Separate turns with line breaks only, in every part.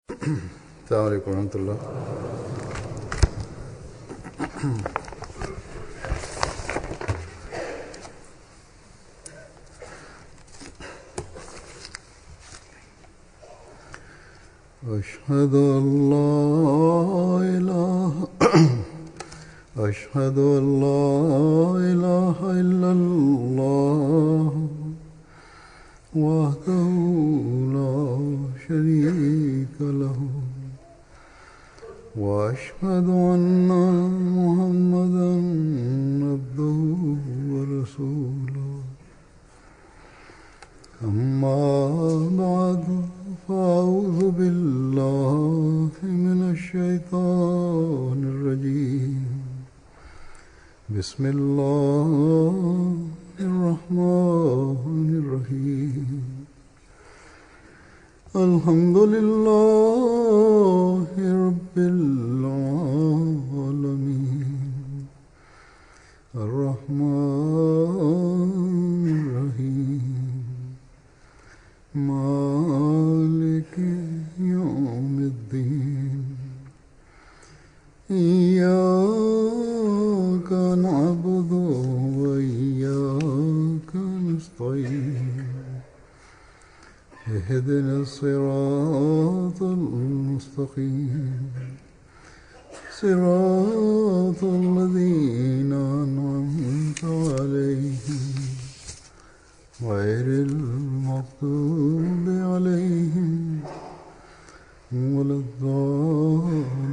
السلام عليكم ورحمة الله. أشهد أن لا إله إلا الله وحده لا شريك له وأشهد أن محمدا عبده ورسوله. أما بعد فأعوذ بالله من الشيطان الرجيم. بسم الله الرحمن الرحيم. الحمد لله رب العالمين الرحمن الرحيم مالك يوم الدين. إياك نعبد وإياك نستعين. اهدنا الصراط المستقيم صراط الذين أنعمت عليهم غير المغضوب عليهم ولا الضالين.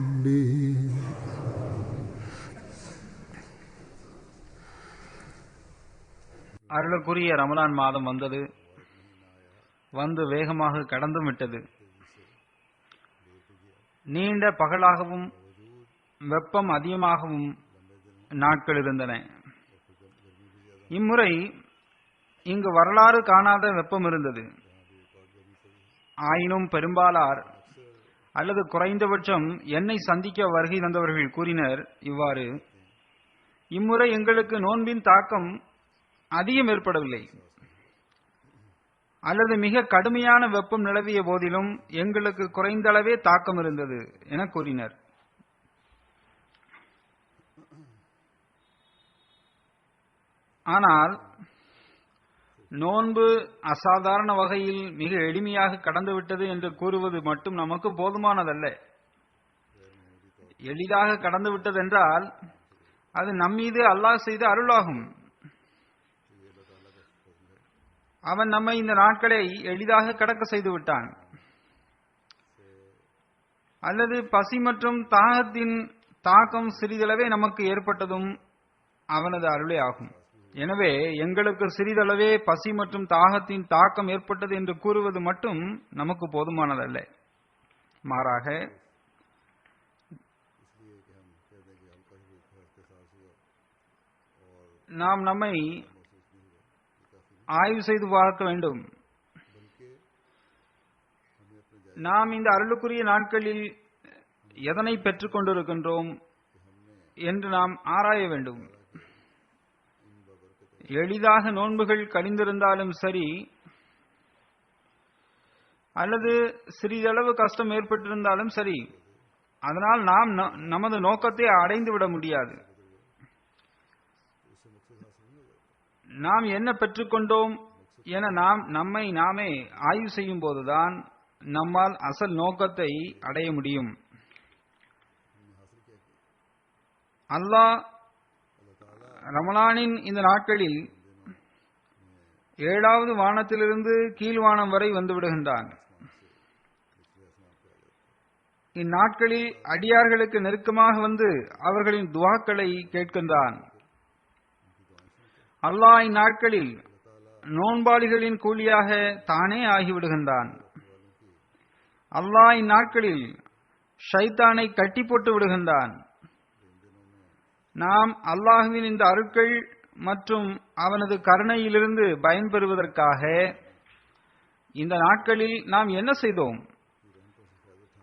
அருளுக்குரிய ரமலான் மாதம் வந்தது, வந்து வேகமாக கடந்தும் விட்டது. நீண்ட பகலாகவும் வெப்பம் அதிகமாகவும் நாட்கள் இருந்தன. இம்முறை இங்கு வரலாறு காணாத வெப்பம் இருந்தது. ஆயினும் பெரும்பாலார் அல்லது குறைந்தபட்சம் என்னை சந்திக்க வருகை தந்தவர்கள் கூறினர் இவ்வாறு: இம்முறை எங்களுக்கு நோன்பின் தாக்கம் அதிகம் ஏற்படவில்லை, அல்லது மிக கடுமையான வெப்பம் நிலவிய போதிலும் எங்களுக்கு குறைந்த அளவே தாக்கம் இருந்தது என கூறினர். ஆனால் நோன்பு அசாதாரண வகையில் மிக எளிமையாக கடந்துவிட்டது என்று கூறுவது மட்டும் நமக்கு போதுமானதல்ல. எளிதாக கடந்துவிட்டது என்றால் அது நம்மீது அல்லாஹ் செய்த அருளாகும். அவன் நம்மை இந்த நாட்களை எளிதாக கடக்க செய்து விட்டான். அல்லது பசி மற்றும் தாகத்தின் தாக்கம் சிறிதளவே நமக்கு ஏற்பட்டதும் அவனது அருளே ஆகும். எனவே எங்களுக்கு சிறிதளவே பசி மற்றும் தாகத்தின் தாக்கம் ஏற்பட்டது என்று கூறுவது மட்டும் நமக்கு போதுமானதல்ல. மாறாக நாம் நம்மை ஆய்வு செய்து பார்க்க வேண்டும். நாம் இந்த அருளுக்குரிய நாட்களில் எதனை பெற்றுக் கொண்டிருக்கின்றோம் என்று நாம் ஆராய வேண்டும். எளிதாக நோன்புகள் கழிந்திருந்தாலும் சரி, அல்லது சிறிதளவு கஷ்டம் ஏற்பட்டிருந்தாலும் சரி, அதனால் நாம் நமது நோக்கத்தை அடைந்துவிட முடியாது. நாம் என்ன பெற்றுக்கொண்டோம் என நம்மை நாமே ஆய்வு செய்யும் போதுதான் நம்மால் அசல் நோக்கத்தை அடைய முடியும். அல்லாஹ் ரமலானின் இந்த நாட்களில் 7வது வானத்திலிருந்து கீழ்வானம் வரை வந்துவிடுகின்றான். இந்நாட்களில் அடியார்களுக்கு நெருக்கமாக வந்து அவர்களின் துஆக்களை கேட்கின்றான். அல்லாஹ் இந்நாட்களில் நோன்பாளிகளின் கூலியாக தானே ஆகிவிடுகின்றான். அல்லாஹ் இந்நாட்களில் ஷைத்தானை கட்டி போட்டு விடுகின்றான். நாம் அல்லாஹுவின் இந்த அருட்கள் மற்றும் அவனது கருணையிலிருந்து பயன்பெறுவதற்காக இந்த நாட்களில் நாம் என்ன செய்தோம்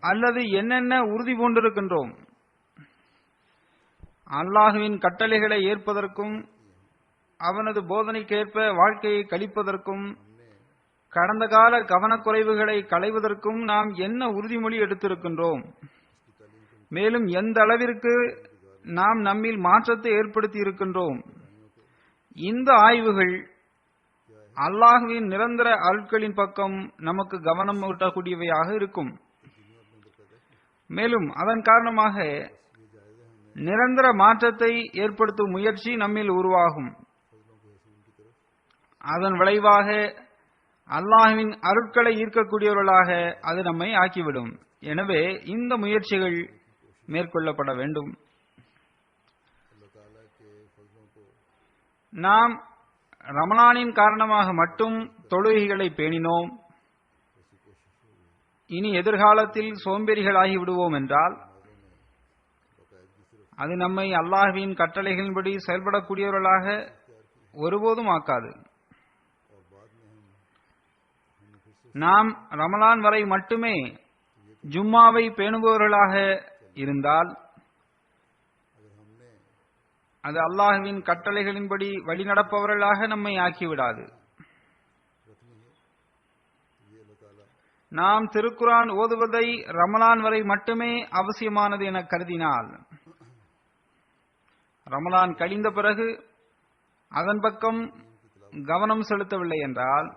அல்லது என்னென்ன உறுதி பூண்டிருக்கின்றோம்? அல்லாஹுவின் கட்டளைகளை ஏற்பதற்கும் அவனது போதனைக்கேற்ப வாழ்க்கையை கழிப்பதற்கும் கடந்த கால கவனக்குறைவுகளை களைவதற்கும் நாம் என்ன உறுதிமொழி எடுத்திருக்கின்றோம், மேலும் எந்த அளவிற்கு நாம் நம்மில் மாற்றத்தை ஏற்படுத்தி இருக்கின்றோம். இந்த ஆய்வுகள் அல்லாஹ்வின் நிரந்தர அருட்களின் பக்கம் நமக்கு கவனம் ஊட்டக்கூடியவையாக இருக்கும். மேலும் அதன் காரணமாக நிரந்தர மாற்றத்தை ஏற்படுத்தும் முயற்சி நம்மில் உருவாகும். அதன் விளைவாக அல்லாஹ்வின் அருட்களை ஈர்க்கக்கூடியவர்களாக அது நம்மை ஆக்கிவிடும். எனவே இந்த முயற்சிகள் மேற்கொள்ளப்பட வேண்டும். நாம் ரமலானின் காரணமாக மட்டும் தொழுகைகளை பேணினோம். இனி எதிர்காலத்தில் சோம்பேறிகளாகி விடுவோம் என்றால் அது நம்மை அல்லாஹ்வின் கட்டளைகளின்படி செயல்படக்கூடியவர்களாக ஒருபோதும் ஆக்காது. நாம் ரமலான் வரை மட்டுமே ஜும்மாவை பேணுபவர்களாக இருந்தால் அது அல்லாஹ்வின் கட்டளைகளின்படி வழிநடப்பவர்களாக நம்மை ஆக்கிவிடாது. நாம் திருக்குரான் ஓதுவதை ரமலான் வரை மட்டுமே அவசியமானது என கருதினால் ரமலான் கழிந்த பிறகு அதன் பக்கம் கவனம் செலுத்தவில்லை என்றால்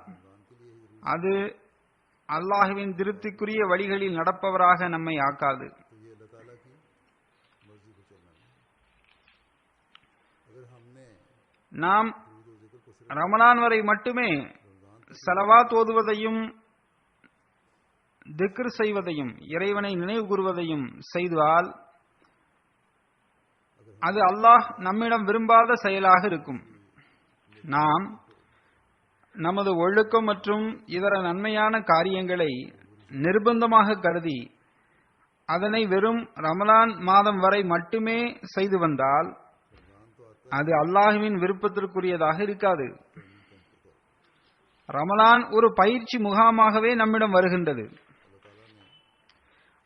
அது அல்லாஹ்வின் திருப்திக்குரிய வழிகளில் நடப்பவராக நம்மை ஆக்காது. நாம் ரமலான் வரை மட்டுமே ஸலவாத் ஓதுவதையும் திக்ர் செய்வதையும் இறைவனை நினைவு கூறுவதையும் செய்தால் அது அல்லாஹ் நம்மிடம் விரும்பாத செயலாக இருக்கும். நாம் நமது ஒழுக்கம் மற்றும் இதர நன்மையான காரியங்களை நிர்பந்தமாக கருதி அதனை வெறும் ரமலான் மாதம் வரை மட்டுமே செய்து வந்தால் அது அல்லாஹ்வின் விருப்பத்திற்குரியதாக இருக்காது. ரமலான் ஒரு பயிற்சி முகாமாகவே நம்மிடம் வருகின்றது.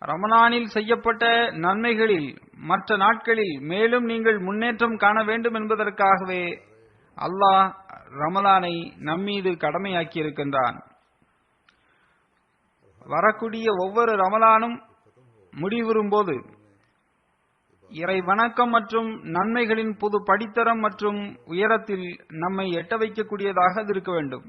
ரமலானில் செய்யப்பட்ட நன்மைகளில் மற்ற நாட்களில் மேலும் நீங்கள் முன்னேற்றம் காண வேண்டும் என்பதற்காகவே அல்லாஹ் ரமலானை நம்மீது கடமையாக்கி இருக்கின்றான். வரக்கூடிய ஒவ்வொரு ரமலானும் முடிவுறும் போது இறை வணக்கம் மற்றும் நன்மைகளின் புது படித்தரம் மற்றும் உயரத்தில் நம்மை எட்ட வைக்கக்கூடியதாக அது இருக்க வேண்டும்.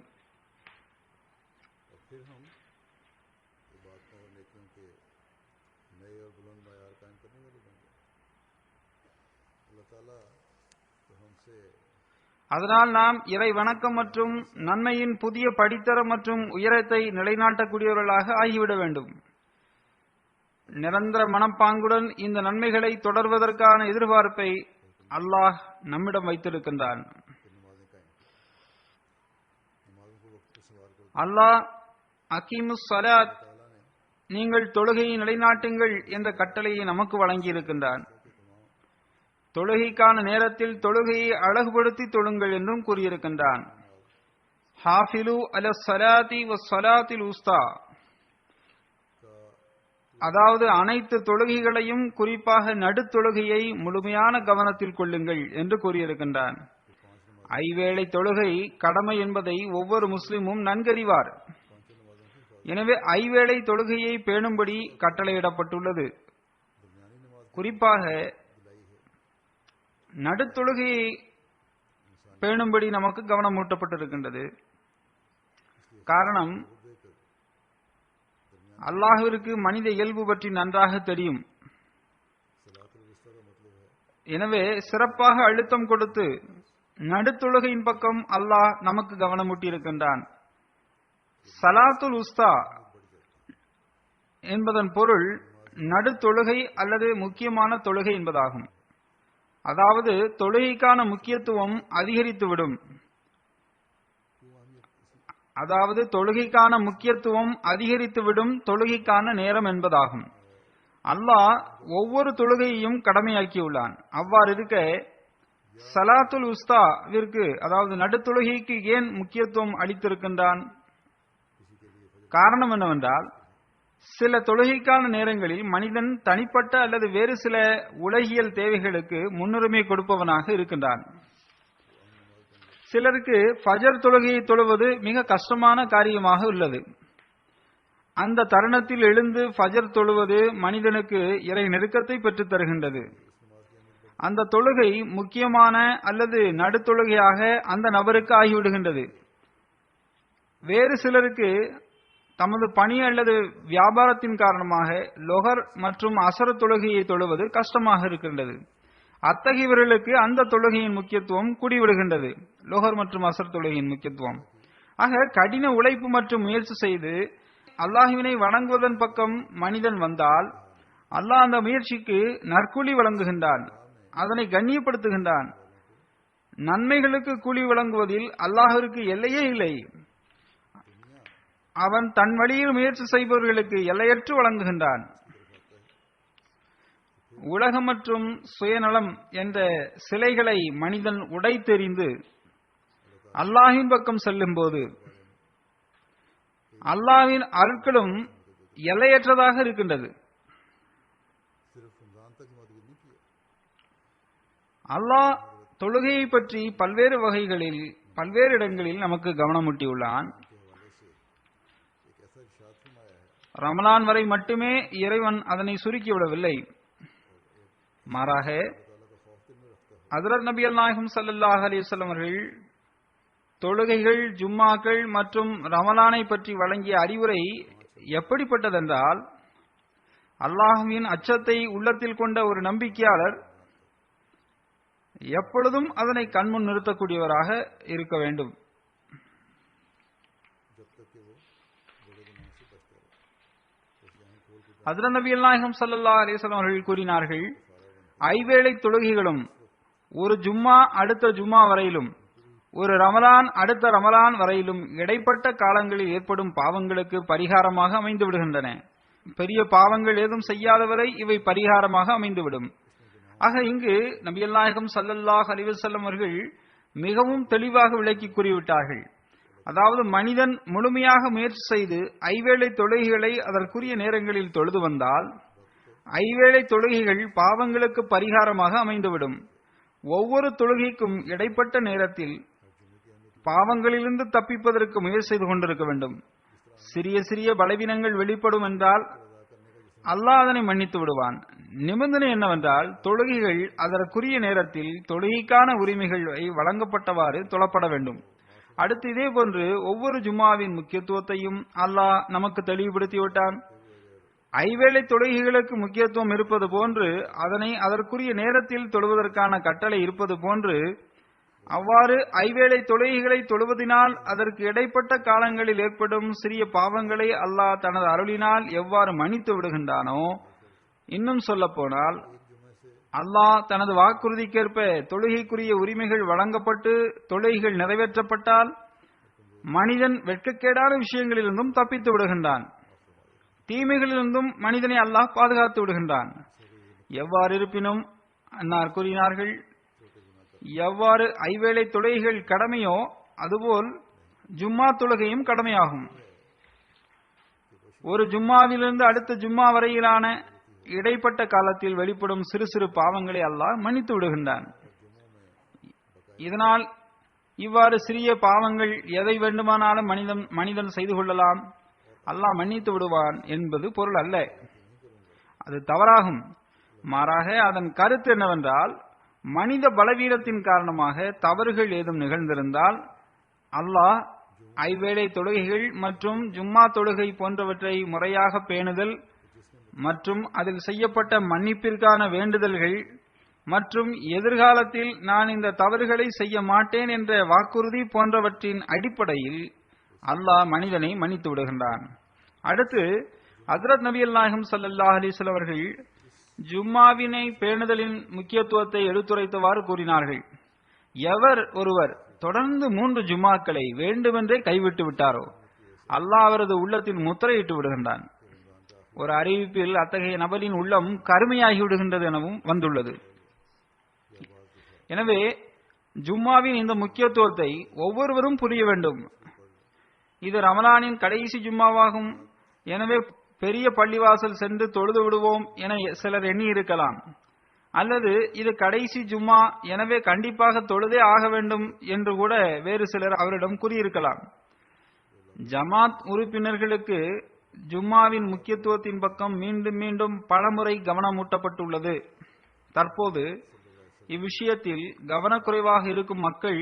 அதனால் நாம் இறை வணக்கம் மற்றும் நன்மையின் புதிய படித்தரம் மற்றும் உயரத்தை நிலைநாட்டக்கூடியவர்களாக ஆகிவிட வேண்டும். நிரந்தர மனப்பாங்குடன் இந்த நன்மைகளை தொடர்வதற்கான எதிர்பார்ப்பை அல்லாஹ் நம்மிடம் வைத்திருக்கின்றான். அல்லாஹ் அகீமுஸ் ஸலாத், நீங்கள் தொழுகையை நிலைநாட்டுங்கள் என்ற கட்டளையை நமக்கு வழங்கியிருக்கின்றான். தொழுகைக்கான நேரத்தில் தொழுகையை அழகுபடுத்தி தொழுங்கள் என்றும் கூறியிருக்கின்றான். ஹாஃபிலு அலஸ் ஸலாத்தி வஸ் ஸலாத்தில் உஸ்தா, அதாவது அனைத்து தொழுகைகளையும் குறிப்பாக நடுத்தொழுகையை முழுமையான கவனத்தில் கொள்ளுங்கள் என்று கூறியிருக்கின்றான். ஐவேளை தொழுகை கடமை என்பதை ஒவ்வொரு முஸ்லிமும் நன்கறிவார். எனவே ஐவேளை தொழுகையை பேணும்படி கட்டளையிடப்பட்டுள்ளது. குறிப்பாக நடுத்தொழுகையை பேணும்படி நமக்கு கவனம் ஊட்டப்பட்டிருக்கின்றது. காரணம், அல்லாஹ்விற்கு மனித இயல்பு பற்றி நன்றாக தெரியும். எனவே சிறப்பாக அழுத்தம் கொடுத்து நடுத்தொழுகையின் பக்கம் அல்லாஹ் நமக்கு கவனமூட்டியிருக்கின்றான். சலாத்துல் உஸ்தா என்பதன் பொருள் நடுத்தொழுகை அல்லது முக்கியமான தொழுகை என்பதாகும். அதாவது தொழுகைக்கான முக்கியத்துவம் அதிகரித்துவிடும். தொழுகைக்கான நேரம் என்பதாகும். அல்லாஹ் ஒவ்வொரு தொழுகையையும் கடமையாக்கியுள்ளான். அவ்வாறு இருக்க சலாத்துல் உஸ்தாவிற்கு, அதாவது நடுத்தொழுகைக்கு ஏன் முக்கியத்துவம் அளித்திருக்கின்றான்? காரணம் என்னவென்றால், சில தொழுகைக்கான நேரங்களில் மனிதன் தனிப்பட்ட அல்லது வேறு சில உலகியல் தேவைகளுக்கு முன்னுரிமை கொடுப்பவனாக இருக்கின்றான். சிலருக்கு ஃபஜர் தொழுகையை தொழுவது மிக கஷ்டமான காரியமாக உள்ளது. அந்த தருணத்தில் எழுந்து ஃபஜர் தொழுவது மனிதனுக்கு இறை நெருக்கத்தை பெற்றுத் தருகின்றது. அந்த தொழுகை முக்கியமான அல்லது நடுத்தொழுகையாக அந்த நபருக்கு ஆகிவிடுகின்றது. வேறு சிலருக்கு தமது பணி அல்லது வியாபாரத்தின் காரணமாக லொஹர் மற்றும் அசர் தொழுகையை தொழுவது கஷ்டமாக இருக்கின்றது. அத்தகையவர்களுக்கு அந்த தொழுகையின் முக்கியத்துவம் கூடிவிடுகின்றது, லொஹர் மற்றும் அசர் தொழுகையின் முக்கியத்துவம். ஆக கடின உழைப்பு மற்றும் முயற்சி செய்து அல்லாஹ்வினை வணங்குவதன் பக்கம் மனிதன் வந்தால் அல்லாஹ் அந்த முயற்சிக்கு நற்கூலி வழங்குகின்றான், அதனை கண்ணியப்படுத்துகின்றான். நன்மைகளுக்கு கூலி வழங்குவதில் அல்லாஹ்விற்கு எல்லையே இல்லை. அவன் தன் வழியில் முயற்சி செய்பவர்களுக்கு எல்லையற்று வழங்குகின்றான். உலகம் மற்றும் சுயநலம் என்ற சிலைகளை மனிதன் உடைத்தெறிந்து அல்லாஹ்வின் பக்கம் செல்லும் போது அல்லாஹ்வின் அருட்களும் எல்லையற்றதாக இருக்கின்றது. அல்லாஹ் தொழுகையை பற்றி பல்வேறு வகைகளில் பல்வேறு இடங்களில் நமக்கு கவனமூட்டியுள்ளான். ரமலான் வரை மட்டுமே இறைவன் அதனை சுருக்கிவிடவில்லை. மாறாக ஹஜ்ரத் நபி நாயகம் ஸல்லல்லாஹு அலைஹி வஸல்லம் அவர்கள் தொழுகைகள், ஜும்மாக்கள் மற்றும் ரமலானை பற்றி வழங்கிய அறிவுரை எப்படிப்பட்டதென்றால், அல்லாஹ்வின் அச்சத்தை உள்ளத்தில் கொண்ட ஒரு நம்பிக்கையாளர் எப்பொழுதும் அதனை கண்முன் நிறுத்தக்கூடியவராக இருக்க வேண்டும். ஹஜ்ரத் நபி நாயகம் ஸல்லல்லாஹு அலைஹி வஸல்லம் அவர்கள் கூறினார்கள், ஐவேளை தொழுகைகளும் ஒரு ஜும்மா அடுத்த ஜும்மா வரையிலும், ஒரு ரமலான் அடுத்த ரமலான் வரையிலும் இடைப்பட்ட காலங்களில் ஏற்படும் பாவங்களுக்கு பரிகாரமாக அமைந்து விடுகின்றன. பெரிய பாவங்கள் ஏதும் செய்யாதவரை இவை பரிகாரமாக அமைந்துவிடும். ஆக இங்கு நபிகள் நாயகம் ஸல்லல்லாஹு அலைஹி வஸல்லம் அவர்கள் மிகவும் தெளிவாக விளக்கி கூறிவிட்டார்கள். அதாவது மனிதன் முழுமையாக முயற்சி செய்து ஐவேளை தொழுகைகளை அதற்குரிய நேரங்களில் தொழுது வந்தால் ஐவேளை தொழுகைகள் பாவங்களுக்கு பரிகாரமாக அமைந்துவிடும். ஒவ்வொரு தொழுகைக்கும் இடைப்பட்ட நேரத்தில் பாவங்களிலிருந்து தப்பிப்பதற்கு முயற்சி செய்து கொண்டிருக்க வேண்டும். சிறிய சிறிய பலவீனங்கள் வெளிப்படும் என்றால் அல்லாஹ் அதனை மன்னித்து விடுவான். நிபந்தனை என்னவென்றால், தொழுகைகள் அதற்குரிய நேரத்தில் தொழுகைக்கான உரிமைகள் வழங்கப்பட்டவாறு தொழப்பட வேண்டும். அடுத்து இதே போன்று ஒவ்வொரு ஜும்மாவின் முக்கியத்துவத்தையும் அல்லாஹ் நமக்கு தெளிவுபடுத்திவிட்டான். ஐவேளை தொழுகைகளுக்கு முக்கியத்துவம் இருப்பது போன்று அதனை அதற்குரிய நேரத்தில் தொழுவதற்கான கட்டளை இருப்பது போன்று, அவ்வாறு ஐவேளை தொழுகைகளை தொழுவதினால் அதற்கு இடைப்பட்ட காலங்களில் ஏற்படும் சிறிய பாவங்களை அல்லாஹ் தனது அருளினால் எவ்வாறு மன்னித்து விடுகின்றானோ, இன்னும் சொல்ல போனால் அல்லாஹ் தனது வாக்குறுதிக்கேற்ப தொழுகைக்குரிய உரிமைகள் வழங்கப்பட்டு தொழுகைகள் நிறைவேற்றப்பட்டால் மனிதன் வெட்கக்கேடான விஷயங்களிலிருந்தும் தப்பித்து விடுகின்றான். தீமைகளிலிருந்தும் மனிதனை அல்லாஹ் பாதுகாத்து விடுகின்றான். எவ்வாறு இருப்பினும் அன்னார் கூறினார்கள், எவ்வாறு ஐவேளை தொழுகைகள் கடமையோ அதுபோல் ஜும்மா தொழுகையும் கடமையாகும். ஒரு ஜும்மாவிலிருந்து அடுத்த ஜும்மா வரையிலான இடைப்பட்ட காலத்தில் வெளிப்படும் சிறு சிறு பாவங்களை அல்லாஹ் மன்னித்து விடுகின்றான். இதனால் இவ்வாறு சிறிய பாவங்கள் எதை வேண்டுமானாலும் மனிதன் செய்து கொள்ளலாம், அல்லாஹ் மன்னித்து விடுவான் என்பது பொருள் அல்ல. அது தவறாகும். மாறாக அதன் கருத்து என்னவென்றால், மனித பலவீனத்தின் காரணமாக தவறுகள் ஏதும் நிகழ்ந்திருந்தால் அல்லாஹ் ஐவேளை தொழுகைகள் மற்றும் ஜும்மா தொழுகை போன்றவற்றை முறையாக பேணுதல் மற்றும் அதில் செய்யப்பட்ட மன்னிப்பிற்கான வேண்டுதல்கள் மற்றும் எதிர்காலத்தில் நான் இந்த தவறுகளை செய்ய மாட்டேன் என்ற வாக்குறுதி போன்றவற்றின் அடிப்படையில் அல்லாஹ் மனிதனை மன்னித்து விடுகின்றான். அடுத்து ஹஜ்ரத் நபிகள் நாயகம் ஸல்லல்லாஹு அலைஹி வஸல்லம் அவர்கள் ஜும்மாவினை பேணுதலின் முக்கியத்துவத்தை எடுத்துரைத்தவாறு கூறினார்கள், எவர் ஒருவர் தொடர்ந்து 3 ஜும்மாக்களை வேண்டுமென்றே கைவிட்டு விட்டாரோ அல்லாஹ் அவரது உள்ளத்தில் முத்திரையிட்டு விடுகின்றான். ஒரு அறிவிப்பில் அத்தகைய நபரின் உள்ளம் கருமையாகி விடுகின்றது எனவும் வந்துள்ளது. எனவே ஜும்மாவின் இந்த முக்கியத்துவத்தை ஒவ்வொருவரும் புரிய வேண்டும். இது ரமலானின் கடைசி ஜும்மாவாகும். எனவே பெரிய பள்ளிவாசல் சென்று தொழுது விடுவோம் என சிலர் எண்ணி இருக்கலாம். அல்லது இது கடைசி ஜும்மா, எனவே கண்டிப்பாக தொழுதே ஆக வேண்டும் என்று கூட வேறு சிலர் அவரிடம் கூறியிருக்கலாம். ஜமாத் உறுப்பினர்களுக்கு ஜும்மாவின் முக்கியத்துவத்தின் பக்கம் மீண்டும் மீண்டும் பலமுறை கவனமூட்டப்பட்டுள்ளது. தற்போது இவ்விஷயத்தில் கவனக்குறைவாக இருக்கும் மக்கள்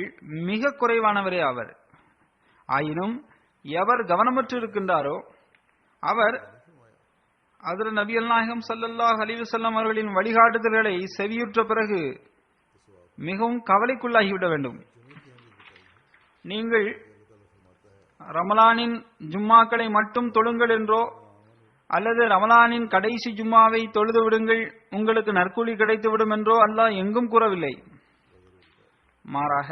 மிக குறைவானவரே ஆவர். ஆயினும் எவர் கவனமற்று இருக்கின்றாரோ அவர் ஹஜ்ரத் நபிகள் நாயகம் ஸல்லல்லாஹு அலைஹி வஸல்லம் அவர்களின் வழிகாட்டுதல்களை செவியுற்ற பிறகு மிகவும் கவலைக்குள்ளாகிவிட வேண்டும். நீங்கள் ரமலானின் ஜும்மாக்களை மட்டும் தொழுங்கள் என்றோ அல்லது ரமலானின் கடைசி ஜும்மாவை தொழுது விடுங்கள், உங்களுக்கு நற்கூலி கிடைத்துவிடும் என்றோ அல்லாஹ் எங்கும் கூறவில்லை. மாறாக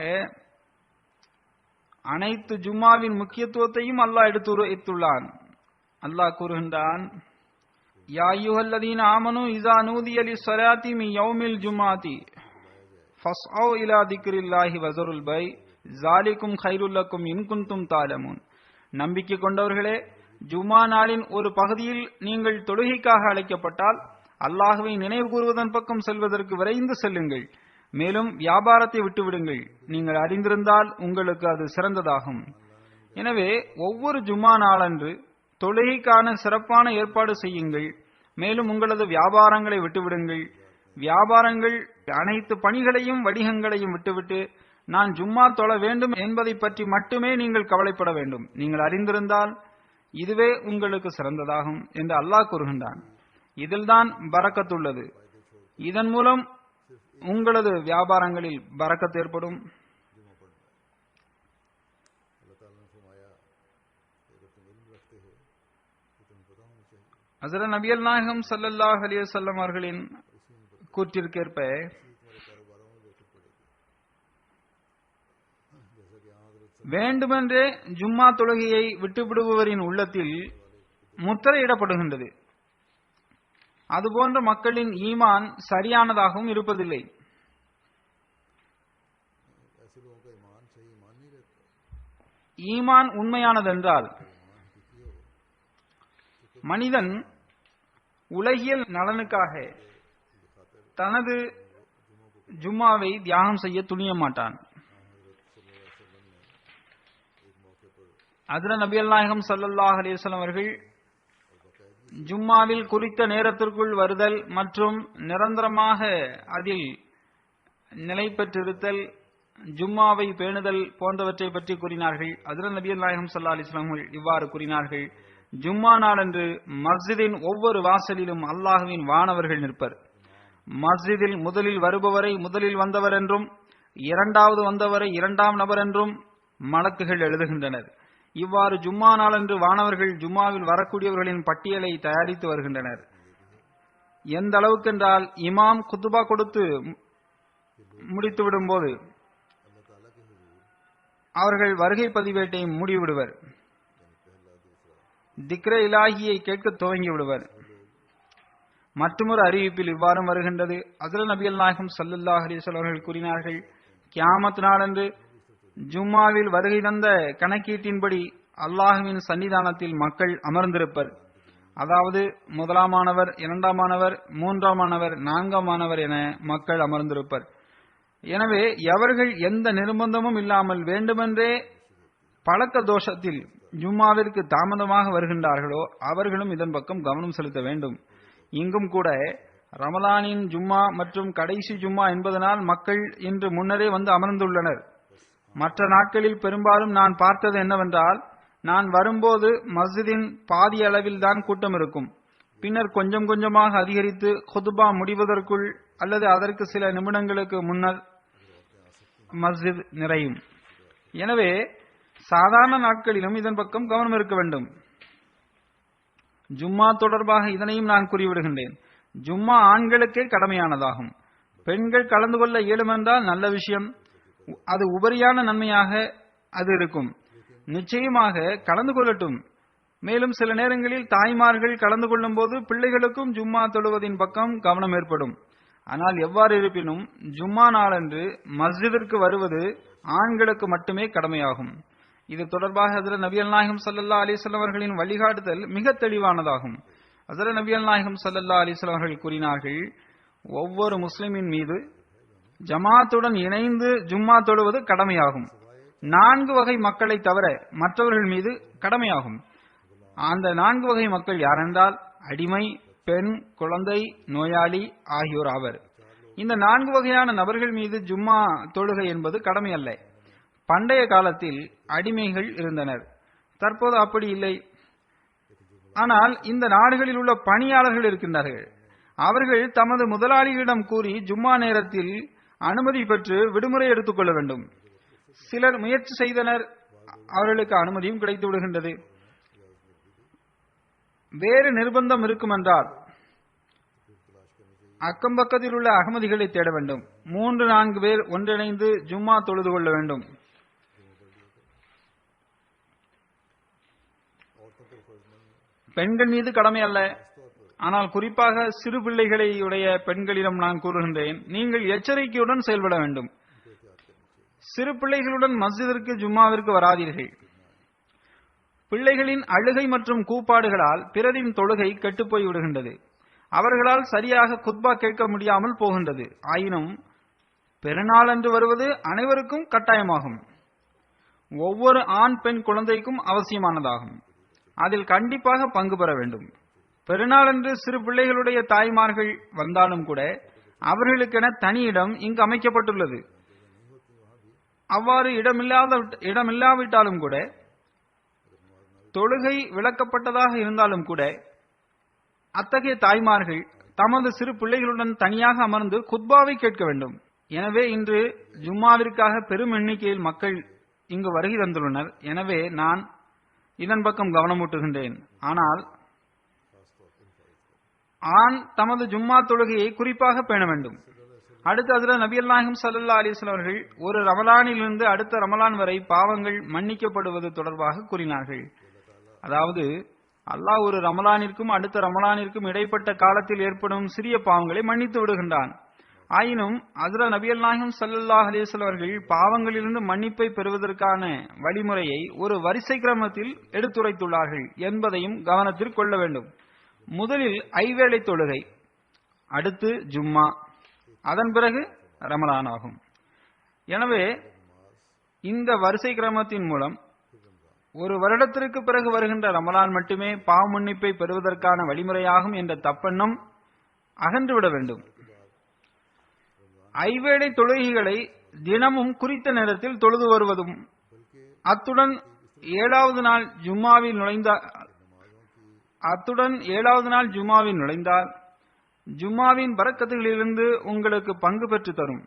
அனைத்து ஜும்மாவின் முக்கியத்துவத்தையும் அல்லாஹ் எடுத்துரைத்துள்ளான். அல்லாஹ் கூறுகின்றான், யா அய்யுஹல்லதீன ஆமனூ இஸா நூதிய லிஸ்ஸலாத்தி மின் யௌமில் ஜும்ஆத்தி ஃபஸ்அவ் இலா திக்ரில்லாஹி வஸருல் பை ஸாலிகும் கைருல் லக்கும் இன் குன்தும் தஅலமூன். நம்பிக்கை கொண்டவர்களே, ஜும்ஆ நாளின் ஒரு பகுதியில் நீங்கள் தொழுகைக்காக அழைக்கப்பட்டால் அல்லாஹ்வை நினைவு கூறுவதன் பக்கம் செல்வதற்கு விரைந்து செல்லுங்கள். மேலும் வியாபாரத்தை விட்டுவிடுங்கள். நீங்கள் அறிந்திருந்தால் உங்களுக்கு அது சிறந்ததாகும். எனவே ஒவ்வொரு ஜும்ஆ நாளன்று தொழுகைக்கான சிறப்பான ஏற்பாடு செய்யுங்கள். மேலும் உங்களது வியாபாரங்களை விட்டுவிடுங்கள். வியாபாரங்கள் அனைத்து பணிகளையும் வடிகங்களையும் விட்டுவிட்டு நான் ஜும்மா தொழ வேண்டும் என்பதை பற்றி மட்டுமே நீங்கள் கவலைப்பட வேண்டும். நீங்கள் அறிந்திருந்தால் இதுவே உங்களுக்கு சிறந்ததாகும் என்று அல்லாஹ் கூறுகின்றான். இதில்தான் பரக்கத்துள்ளது. இதன் மூலம் உங்களது வியாபாரங்களில் பரக்கத் ஏற்படும். ஹஜ்ரத் நபிகள் நாயகம் ஸல்லல்லாஹு அலைஹி வஸல்லம் அவர்களின் கூற்றிற்கேற்ப வேண்டுமென்றே ஜும்மா தொழுகையை விட்டுவிடுபவரின் உள்ளத்தில் முத்திரையிடப்படுகின்றது. அதுபோன்ற மக்களின் ஈமான் சரியானதாகவும் இருப்பதில்லை. ஈமான் உண்மையானதென்றால் மனிதன் உலகியல் நலனுக்காக தனது ஜும்மாவை தியாகம் செய்ய துணிய மாட்டான். ஹஜ்ரத் நபிகள் நாயகம் ஸல்லல்லாஹு அலைஹி வஸல்லம் அவர்கள் ஜும்மாவில் குறித்த நேரத்திற்குள் வருதல் மற்றும் நிரந்தரமாக அதில் நிலை பெற்றிருத்தல், ஜும்மாவை பேணுதல் போன்றவற்றை பற்றி கூறினார்கள். ஹஜ்ரத் நபிகள் நாயகம் ஸல்லல்லாஹு அலைஹி வஸல்லம் அவர்கள் இவ்வாறு கூறினார்கள், ஜும்மா நாளன்று மஸ்ஜிதின் ஒவ்வொரு வாசலிலும் அல்லாஹ்வின் வானவர்கள் நிற்பர். மஸ்ஜிதில் முதலில் வருபவரை முதலில் வந்தவர் என்றும் இரண்டாவது வந்தவரை இரண்டாம் நபர் என்றும் மலக்குகள் எழுதுகின்றனர். இவ்வாறு ஜும்மா நாளன்று வானவர்கள் ஜும்மாவில் வரக்கூடியவர்களின் பட்டியலை தயாரித்து வருகின்றனர். எந்த அளவுக்கென்றால் இமாம் குத்துபா கொடுத்து முடித்துவிடும் போது அவர்கள் வருகை பதிவேட்டை மூடிவிடுவர். திக்ர இலாஹியை கேட்க துவங்கி விடுவர். மற்றொரு அறிவிப்பில் இவ்வாறு வருகின்றது, ஹஜ்ரத் நபிகள் நாயகம் ஸல்லல்லாஹு அலைஹி வஸல்லம் அவர்கள் கூறினார்கள், கியாமத் நாளன்று ஜும்மாவில் வருகை தந்த கணக்கீட்டின்படி அல்லாஹ்வின் சன்னிதானத்தில் மக்கள் அமர்ந்திருப்பர். அதாவது முதலாமானவர், இரண்டாமானவர், மூன்றாமானவர், நான்காமானவர் என மக்கள் அமர்ந்திருப்பர். எனவே எவர்கள் எந்த நிர்பந்தமும் இல்லாமல் வேண்டுமென்றே பழக்க தோஷத்தில் ஜும்மாவிற்கு தாமதமாக வருகின்றார்களோ அவர்களும் இதன் பக்கம் கவனம் செலுத்த வேண்டும். இங்கும் கூட ரமலானின் ஜும்மா மற்றும் கடைசி ஜும்மா என்பதனால் மக்கள் இன்று முன்னரே வந்து அமர்ந்துள்ளனர். மற்ற நாட்களில் பெரும்பாலும் நான் பார்த்தது என்னவென்றால், நான் வரும்போது மஸ்ஜிதின் பாதி அளவில் தான் கூட்டம் இருக்கும். பின்னர் கொஞ்சம் கொஞ்சமாக அதிகரித்து குதுபா முடிவதற்குள் அல்லது அதற்கு சில நிமிடங்களுக்கு முன்னர் மஸ்ஜித் நிறையும். எனவே சாதாரண நாட்களிலும் இதன் பக்கம் கவனம் இருக்க வேண்டும். ஜும்மா தொடர்பாக இதனையும் நான் கூறிவிடுகின்றேன். ஜும்மா ஆண்களுக்கே கடமையானதாகும். பெண்கள் கலந்து கொள்ள இயலுமென்றால் நல்ல விஷயம், அது உபரியான நன்மையாக அது இருக்கும். நிச்சயமாக கலந்து கொள்ளட்டும். மேலும் சில நேரங்களில் தாய்மார்கள் கலந்து கொள்ளும் போது பிள்ளைகளுக்கும் ஜும்மா தொழுவதின் பக்கம் கவனம் ஏற்படும். ஆனால் எவ்வாறு இருப்பினும் ஜும்மா நாளன்று மஸ்ஜிதிற்கு வருவது ஆண்களுக்கு மட்டுமே கடமையாகும். இது தொடர்பாக ஹஜ்ரத் நபிகள் நாயகம் ஸல்லல்லாஹு அலைஹி வஸல்லம் அவர்களின் வழிகாட்டுதல் மிக தெளிவானதாகும். ஹஜ்ரத் நபிகள் நாயகம் ஸல்லல்லாஹு அலைஹி வஸல்லம் அவர்கள் கூறினார்கள், ஒவ்வொரு முஸ்லிமின் மீது ஜமாத்துடன் இணைந்து ஜும்மா தொழுவது கடமையாகும். 4 வகை மக்களை தவிர மற்றவர்கள் மீது கடமையாகும். அந்த 4 வகை மக்கள் யாரென்றால் அடிமை, பெண், குழந்தை, நோயாளி ஆகியோர் ஆவர். இந்த 4 வகையான நபர்கள் மீது ஜும்மா தொழுகை என்பது கடமை அல்ல. பண்டைய காலத்தில் அடிமைகள் இருந்தனர், தற்போது அப்படி இல்லை. ஆனால் இந்த நாடுகளில் உள்ள பணியாளர்கள் இருக்கின்றார்கள். அவர்கள் தமது முதலாளிகளிடம் கூறி ஜும்மா நேரத்தில் அனுமதி பெற்று விடுமுறை எடுத்துக் கொள்ள வேண்டும். சிலர் முயற்சி செய்தனர், அவர்களுக்கு அனுமதியும் கிடைத்து விடுகின்றது. வேறு நிர்பந்தம் இருக்கும் என்றால் அக்கம்பக்கத்தில் உள்ள அகமதிகளை தேட வேண்டும். 3-4 பேர் ஒன்றிணைந்து ஜும்மா தொழுது கொள்ள வேண்டும். பெண்கள் மீது கடமை அல்ல, ஆனால் குறிப்பாக சிறு பிள்ளைகளை உடைய பெண்களிடம் நான் கூறுகின்றேன், நீங்கள் எச்சரிக்கையுடன் செயல்பட வேண்டும். சிறு பிள்ளைகளுடன் மஸ்ஜிதிற்கு ஜும்மாவிற்கு வராதீர்கள். பிள்ளைகளின் அழுகை மற்றும் கூப்பாடுகளால் பிறரின் தொழுகை கெட்டுப்போய் விடுகின்றது. அவர்களால் சரியாக குத்பா கேட்க முடியாமல் போகின்றது. ஆயினும் பெருநாள் அன்று வருவது அனைவருக்கும் கட்டாயமாகும். ஒவ்வொரு ஆண் பெண் குழந்தைக்கும் அவசியமானதாகும். அதில் கண்டிப்பாக பங்கு பெற வேண்டும். பெருநாளன்று சிறு பிள்ளைகளுடைய தாய்மார்கள் வந்தாலும் கூட அவர்களுக்கென தனி இடம் இங்கு அமைக்கப்பட்டுள்ளது. அவ்வாறு இடமில்லாவிட்டாலும் கூட, தொழுகை விளக்கப்பட்டதாக இருந்தாலும் கூட, அத்தகைய தாய்மார்கள் தமது சிறு பிள்ளைகளுடன் தனியாக அமர்ந்து குத்பாவை கேட்க வேண்டும். எனவே இன்று ஜும்மாவிற்காக பெரும் எண்ணிக்கையில் மக்கள் இங்கு வருகை தந்துள்ளனர். எனவே நான் இதன் பக்கம் கவனமூட்டுகின்றேன். ஆனால் ஆண் தமது ஜும்மா தொழுகையை குறிப்பாக பேண வேண்டும். அடுத்து ஹஜ்ரத் நபிகள் நாயகம் ஸல்லல்லாஹு அலைஹி வஸல்லம் அவர்கள் ஒரு ரமலானிலிருந்து அடுத்த ரமலான் வரை பாவங்கள் மன்னிக்கப்படுவது தொடர்பாக கூறினார்கள். அதாவது அல்லாஹ் ஒரு ரமலானிற்கும் அடுத்த ரமலானிற்கும் இடைப்பட்ட காலத்தில் ஏற்படும் சிறிய பாவங்களை மன்னித்து விடுகின்றான். ஆயினும் ஹஜ்ரத் நபிகள் நாயகம் ஸல்லல்லாஹு அலைஹி வஸல்லம் அவர்கள் பாவங்களிலிருந்து மன்னிப்பை பெறுவதற்கான வழிமுறையை ஒரு வரிசை கிரமத்தில் எடுத்துரைத்துள்ளார்கள் என்பதையும் கவனத்தில் கொள்ள வேண்டும். முதலில் ஐவேளை தொழுகை, அடுத்து ஜும்மா, அதன் பிறகு ரமலான் ஆகும். எனவே இந்த வரிசை கிரமத்தின் மூலம் ஒரு வருடத்திற்கு பிறகு வருகின்ற ரமலான் மட்டுமே பாவ மன்னிப்பை பெறுவதற்கான வழிமுறையாகும் என்ற தப்பெண்ணம் அகன்றுவிட வேண்டும். ஐவேளை தொழுகைகளை தினமும் குறித்த நேரத்தில் தொழுது வருவதும், அத்துடன் ஏழாவது நாள் ஜும்மாவில் நுழைந்தால் ஜும்மாவின் பரக்கத்துகளிலிருந்து உங்களுக்கு பங்கு பெற்று தரும்.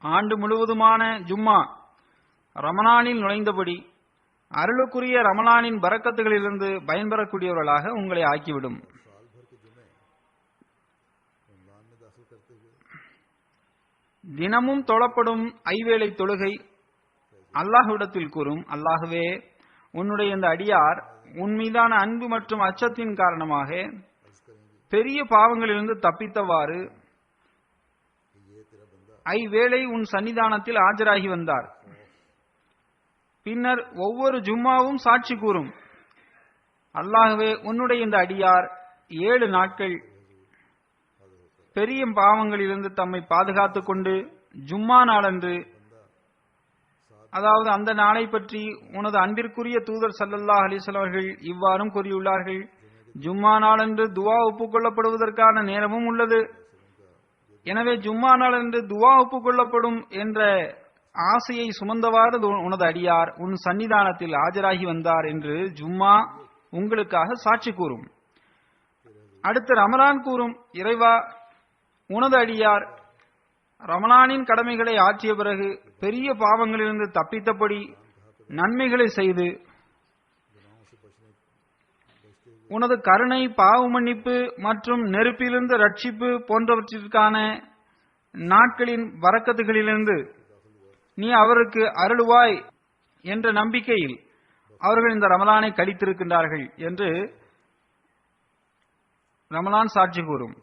ஆண்டு முழுவதுமான ஜும்மா ரமலானில் நுழைந்தபடி அருளுக்குரிய ரமலானின் பரக்கத்துகளிலிருந்து பயன்பெறக்கூடியவர்களாக உங்களை ஆக்கிவிடும். தினமும் தொழப்படும் ஐவேளை தொழுகை அல்லாஹ்விடத்தில் கூறும், அல்லாஹ்வே, உன்னுடைய இந்த அடியார் உன் மீதான அன்பு மற்றும் அச்சத்தின் காரணமாக பெரிய பாவங்களிலிருந்து தப்பித்தவாறு ஐவேளை உன் சன்னிதானத்தில் ஆஜராகி வந்தார். பின்னர் ஒவ்வொரு ஜும்மாவும் சாட்சி கூறும், அல்லாஹ்வே, உன்னுடைய இந்த அடியார் 7 நாட்கள் பெரிய பாவங்களிலிருந்து தம்மை பாதுகாத்துக் கொண்டு ஜும்மா நாளன்று, அதாவது அந்த நாளை பற்றி உனது அன்பிற்குரிய தூதர் ஸல்லல்லாஹு அலைஹி வஸல்லம் அவர்கள் இவ்வாறும் கூறியுள்ளார்கள், ஜும்மா நாளன்று துவா ஒப்புக்கொள்ளப்படுவதற்கான நேரமும் உள்ளது. எனவே ஜும்மா நாளன்று துவா ஒப்புக்கொள்ளப்படும் என்ற ஆசையை சுமந்தவாறு உனது அடியார் உன் சன்னிதானத்தில் ஆஜராகி வந்தார் என்று ஜும்மா உங்களுக்காக சாட்சி கூறும். அடுத்து ரமலான் கூறும், இறைவா, உனது அடியார் ரமலானின் கடமைகளை ஆற்றிய பிறகு பெரிய பாவங்களிலிருந்து தப்பித்தபடி நன்மைகளை செய்து உனது கருணை, பாவ மன்னிப்பு மற்றும் நெருப்பிலிருந்து ரட்சிப்பு போன்றவற்றிற்கான நாட்களின் பரக்கத்துகளிலிருந்து நீ அவருக்கு அருள்வாய் என்ற நம்பிக்கையில் அவர்கள் இந்த ரமலானை கழித்திருக்கின்றார்கள் என்று ரமலான் சாட்சி கூறும்.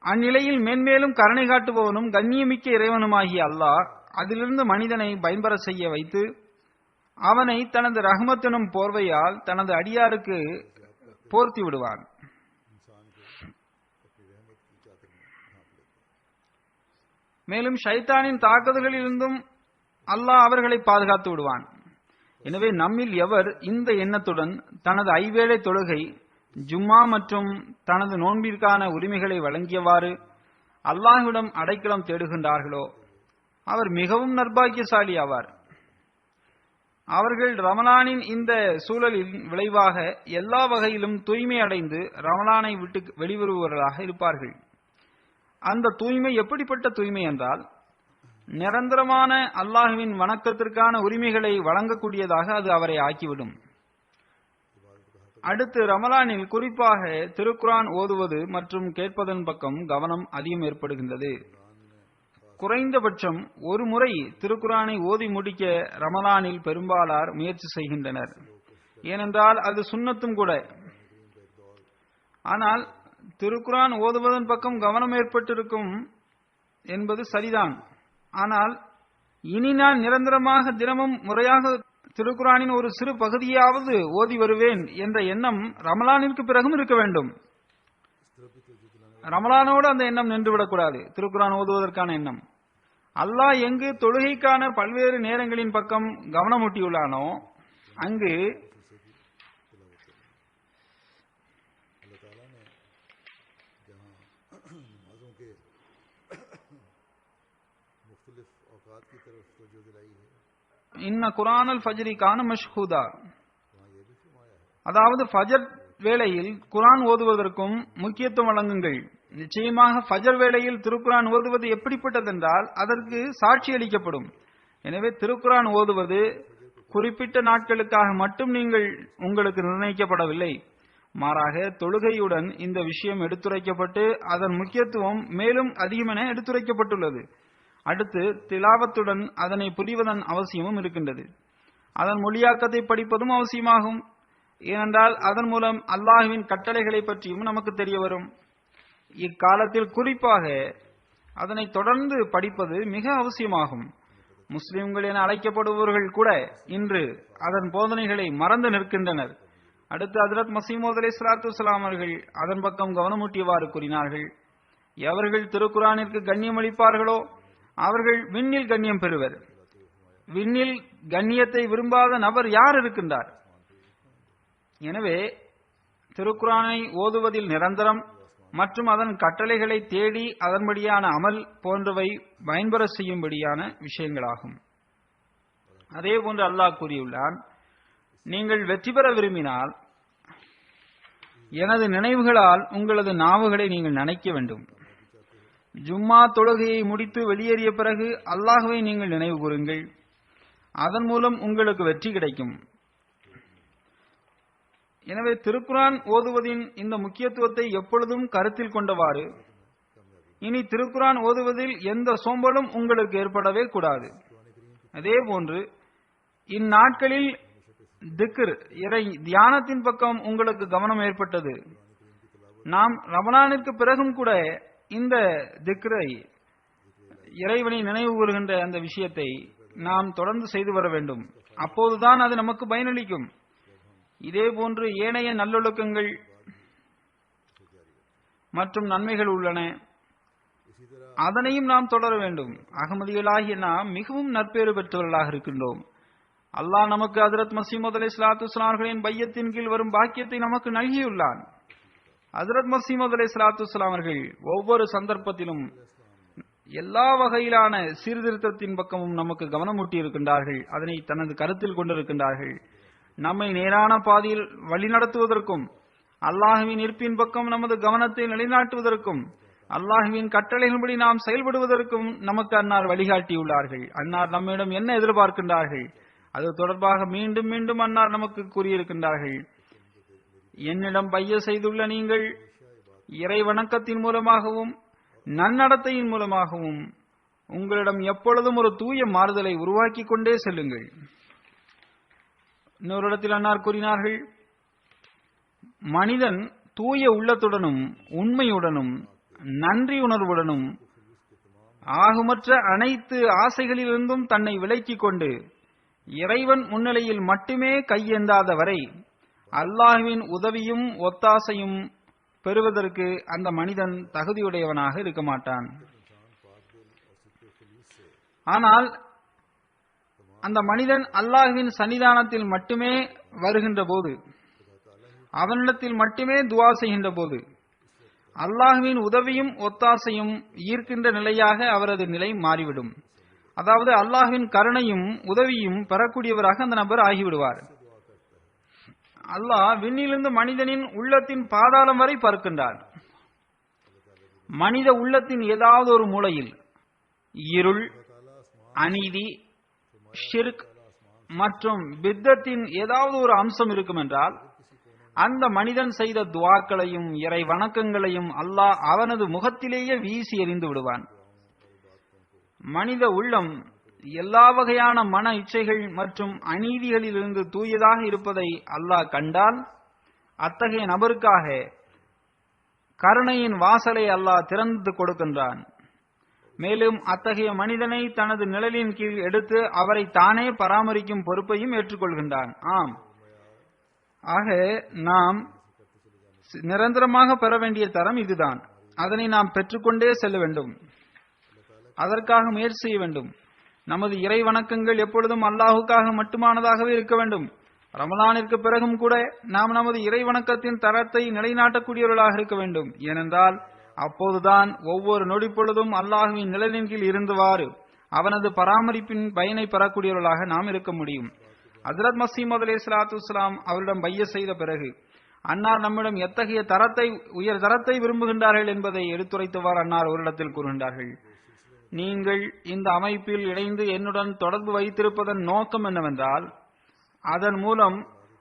அந்நிலையில் மேன்மேலும் கருணை காட்டுபவனும் கண்ணியமிக்க இறைவனுமாகிய அல்லாஹ் அதிலிருந்து மனிதனை பயன்பெற செய்ய வைத்து அவனை தனது ரஹ்மத் போர்வையால் தனது அடியாருக்கு போர்த்தி விடுவான். மேலும் ஷைத்தானின் தாக்குதல்களிலிருந்தும் அல்லாஹ் அவர்களை பாதுகாத்து விடுவான். எனவே நம்மில் எவர் இந்த எண்ணத்துடன் தனது ஐவேளை தொழுகை, ஜும்மா மற்றும் தனது நோன்பிற்கான உரிமைகளை வழங்கியவாறு அல்லாஹ்விடம் அடைக்கலம் தேடுகின்றார்களோ அவர் மிகவும் நற்பாக்கியசாலி ஆவார். அவர்கள் ரமலானின் இந்த சூழலின் விளைவாக எல்லா வகையிலும் தூய்மை அடைந்து ரமலானை விட்டு வெளிவருபவர்களாக இருப்பார்கள். அந்த தூய்மை எப்படிப்பட்ட தூய்மை என்றால், நிரந்தரமான அல்லாஹ்வின் வணக்கத்திற்கான உரிமைகளை வழங்கக்கூடியதாக அது அவரை ஆக்கிவிடும். அடுத்து ரமலானில் குறிப்பாக திருக்குரான் ஓதுவது மற்றும் கேட்பதன் பக்கம் கவனம் அதிகம் ஏற்படுகின்றது. குறைந்தபட்சம் ஒரு முறை திருக்குரானை ஓதி முடிக்க ரமலானில் பெரும்பாலார் முயற்சி செய்கின்றனர். ஏனென்றால் அது சுன்னத்தும் கூட. ஆனால் திருக்குரான் ஓதுவதன் பக்கம் கவனம் ஏற்பட்டிருக்கும் என்பது சரிதான். ஆனால் இனி நான் நிரந்தரமாக தினமும் முறையாக திருக்குரானின் ஒரு சிறு பகுதியாவது ஓதி வருவேன் என்ற எண்ணம் ரமலானிற்கு பிறகும் இருக்க வேண்டும். ரமலானோடு அந்த எண்ணம் நின்றுவிடக்கூடாது. திருக்குரான் ஓதுவதற்கான எண்ணம். அல்லாஹ் எங்கு தொழுகைக்கான பல்வேறு நேரங்களின் பக்கம் கவனமூட்டியுள்ளானோ அங்கு இன்ன குரானல் ஃபஜ்ரி கான மஷ்ஹூதா, அதாவது ஃபஜர் வேளையில் குரான் ஓதுவதற்கும் முக்கியத்துவம் வழங்குங்கள். நிச்சயமாக ஃபஜர் வேளையில் திருக்குரான் ஓதுவது எப்படிப்பட்டதென்றால் அதற்கு சாட்சி அளிக்கப்படும். எனவே திருக்குரான் ஓதுவது குறிப்பிட்ட நாட்களுக்காக மட்டும் உங்களுக்கு நிர்ணயிக்கப்படவில்லை. மாறாக தொழுகையுடன் இந்த விஷயம் எடுத்துரைக்கப்பட்டு அதன் முக்கியத்துவம் மேலும் அதிகமென எடுத்துரைக்கப்பட்டுள்ளது. அடுத்து திலாவத்துடன் அதனை புரிவதன் அவசியமும் இருக்கின்றது. அதன் மொழியாக்கத்தை படிப்பதும் அவசியமாகும். ஏனென்றால் அதன் மூலம் அல்லாஹ்வின் கட்டளைகளை பற்றியும் நமக்கு தெரிய வரும். இக்காலத்தில் குறிப்பாக அதனை தொடர்ந்து படிப்பது மிக அவசியமாகும். முஸ்லிம்கள் என அழைக்கப்படுபவர்கள் கூட இன்று அதன் போதனைகளை மறந்து நிற்கின்றனர். அடுத்து ஹஜ்ரத் மஸீஹ் அலைஹிஸ்ஸலாத்து வஸ்ஸலாம் அவர்கள் அதன் பக்கம் கவனமூட்டியவாறு கூறினார்கள், எவர்கள் திருக்குரானிற்கு கண்ணியம் அளிப்பார்களோ அவர்கள் விண்ணில் கண்ணியம் பெறுவர். விண்ணில் கண்ணியத்தை விரும்பாத நபர் யார் இருக்கின்றார்? எனவே திருக்குரானை ஓதுவதில் நிரந்தரம் மற்றும் அதன் கட்டளைகளை தேடி அதன்படியான அமல் போன்றவை பயன்பெற செய்யும்படியான விஷயங்களாகும். அதே போன்று அல்லாஹ் கூறியுள்ளான், நீங்கள் வெற்றி பெற விரும்பினால் எனது நினைவுகளால் உங்களது நாவுகளை நீங்கள் நனைக்க வேண்டும். ஜும்மா தொழுகையை முடித்து வெளியேறிய பிறகு அல்லாஹ்வை நீங்கள் நினைவு கூறுங்கள். அதன் மூலம் உங்களுக்கு வெற்றி கிடைக்கும். எனவே திருக்குரான் ஓதுவதின் இந்த முக்கியத்துவத்தை எப்பொழுதும் கருத்தில் கொண்டவாறு இனி திருக்குரான் ஓதுவதில் எந்த சோம்பலும் உங்களுக்கு ஏற்படவே கூடாது. அதே போன்று இந்நாட்களில் திக்ர் இறை தியானத்தின் பக்கம் உங்களுக்கு கவனம் ஏற்பட்டது. நாம் ரமலானிற்கு பிறகும் கூட இந்த திக்ரை, இறைவனை நினைவு கூறுகின்ற அந்த விஷயத்தை நாம் தொடர்ந்து செய்து வர வேண்டும். அப்போதுதான் அது நமக்கு பயனளிக்கும். இதே போன்று ஏனைய நல்லொழுக்கங்கள் மற்றும் நன்மைகள் உள்ளன, அதனையும் நாம் தொடர வேண்டும். அகமதிகளாகிய நாம் மிகவும் நற்பேறு பெற்றவர்களாக இருக்கின்றோம். அல்லாஹ் நமக்கு ஹஜ்ரத் மஸீஹ் அலைஹிஸ்ஸலாத்து வஸ்ஸலாம் அவர்களின் பையத்தின் கீழ் வரும் பாக்கியத்தை நமக்கு நல்கியுள்ளான். ஹஜ்ரத் மஸீஹ் அலைஹிஸ்ஸலாத்து வஸ்ஸலாம் அவர்கள் ஒவ்வொரு சந்தர்ப்பத்திலும் எல்லா வகையிலான சீர்திருத்தத்தின் பக்கமும் நமக்கு கவனமூட்டி இருக்கின்றார்கள். அதனை தனது கருத்தில் கொண்டிருக்கின்றார்கள். நம்மை நேரான பாதையில் வழிநடத்துவதற்கும் அல்லாஹ்வின் இருப்பின் பக்கம் நமது கவனத்தை நிலைநாட்டுவதற்கும் அல்லாஹ்வின் கட்டளைகளின்படி நாம் செயல்படுவதற்கும் நமக்கு அன்னார் வழிகாட்டியுள்ளார்கள். அன்னார் நம்மிடம் என்ன எதிர்பார்க்கின்றார்கள் அது தொடர்பாக மீண்டும் மீண்டும் அன்னார் நமக்கு கூறியிருக்கின்றார்கள். என்னிடம் பைய செய்துள்ள நீங்கள் இறை வணக்கத்தின் மூலமாகவும் நன்னடத்தையின் மூலமாகவும் உங்களிடம் எப்பொழுதும் ஒரு தூய மாறுதலை உருவாக்கி கொண்டே செல்லுங்கள். இன்னொரு இடத்தில் அன்னார் கூறினார்கள், மனிதன் தூய உள்ளத்துடனும் உண்மையுடனும் நன்றி உணர்வுடனும் ஆகுமற்ற அனைத்து ஆசைகளிலிருந்தும் தன்னை விலக்கிக் கொண்டு இறைவன் முன்னிலையில் மட்டுமே கையேந்தாத வரை அல்லாஹ்வின் உதவியும் ஒத்தாசையும் பெறுவதற்கு அந்த மனிதன் தகுதியுடையவனாக இருக்க மாட்டான். ஆனால் அந்த மனிதன் அல்லாஹ்வின் சன்னிதானத்தில் மட்டுமே வருகின்ற போது, அவனிடத்தில் மட்டுமே துஆ செய்கின்ற போது அல்லாஹ்வின் உதவியும் ஒத்தாசையும் ஈர்க்கின்ற நிலையாக அவரது நிலை மாறிவிடும். அதாவது அல்லாஹ்வின் கருணையும் உதவியும் பெறக்கூடியவராக அந்த நபர் ஆகிவிடுவார். அல்லாஹ் விண்ணிலிருந்து மனிதனின் உள்ளத்தின் பாதாளம் வரை பார்க்கின்றார். மனித உள்ளத்தின் ஏதாவது ஒரு மூலையில் இருள், அநீதி, ஷிர்க் மற்றும் பித்தத்தின் ஏதாவது ஒரு அம்சம் இருக்கும் என்றால் அந்த மனிதன் செய்த துஆக்களையும் இறை வணக்கங்களையும் அல்லாஹ் அவனது முகத்திலேயே வீசி எறிந்து விடுவான். மனித உள்ளம் எல்லா வகையான மன இச்சைகள் மற்றும் அநீதிகளிலிருந்து தூயதாக இருப்பதை அல்லாஹ் கண்டால் அத்தகைய நபருக்காக கருணையின் வாசலை அல்லாஹ் திறந்து கொடுக்கின்றான். மேலும் அத்தகைய மனிதனை தனது நிழலின் கீழ் எடுத்து அவரை தானே பராமரிக்கும் பொறுப்பையும் ஏற்றுக்கொள்கின்றான். ஆம், ஆக நாம் நிரந்தரமாக பெற வேண்டிய தரம் இதுதான். அதனை நாம் பெற்றுக்கொண்டே செல்ல வேண்டும். அதற்காக முயற்சி செய்ய வேண்டும். நமது இறை வணக்கங்கள் எப்பொழுதும் அல்லாஹுக்காக மட்டுமானதாகவே இருக்க வேண்டும். ரமலானிற்கு பிறகும் கூட நாம் நமது இறை வணக்கத்தின் தரத்தை நிலைநாட்டக்கூடியவர்களாக இருக்க வேண்டும். ஏனென்றால் அப்போதுதான் ஒவ்வொரு நொடி பொழுதும் அல்லாஹுவின் நிழலின் கீழ் இருந்தவாறு அவனது பராமரிப்பின் பயனை பெறக்கூடியவர்களாக நாம் இருக்க முடியும். ஹஜ்ரத் மஸீஹ் அலைஹிஸ்ஸலாத்து வஸ்ஸலாம் அவரிடம் பைய செய்த பிறகு அன்னார் நம்மிடம் எத்தகைய தரத்தை, உயர் தரத்தை விரும்புகின்றார்கள் என்பதை எடுத்துரைத்தவாறு அன்னார் ஒரு இடத்தில் கூறுகின்றார்கள். நீங்கள் இந்த அமைப்பில் இணைந்து என்னுடன் தொடர்பு வைத்திருப்பதன் நோக்கம் என்னவென்றால் அதன் மூலம்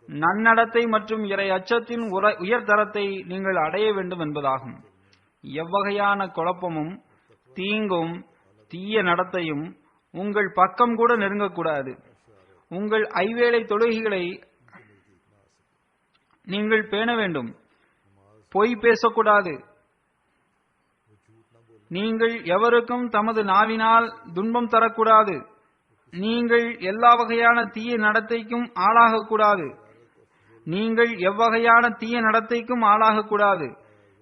நன்னடத்தை மற்றும் இறை அச்சத்தின் உயர் தரத்தை நீங்கள் அடைய வேண்டும் என்பதாகும். எவ்வகையான குழப்பமும் தீங்கும் தீய நடத்தையும் உங்கள் பக்கம் கூட நெருங்கக்கூடாது. உங்கள் ஐவேளை தொழுகைகளை நீங்கள் பேண வேண்டும். பொய் பேசக்கூடாது. நீங்கள் எவருக்கும் தமது நாவினால் துன்பம் தரக்கூடாது. நீங்கள் எல்லா வகையான தீய நடத்தைக்கும் ஆளாகக்கூடாது. நீங்கள் எவ்வகையான தீய நடத்தைக்கும் ஆளாகக்கூடாது.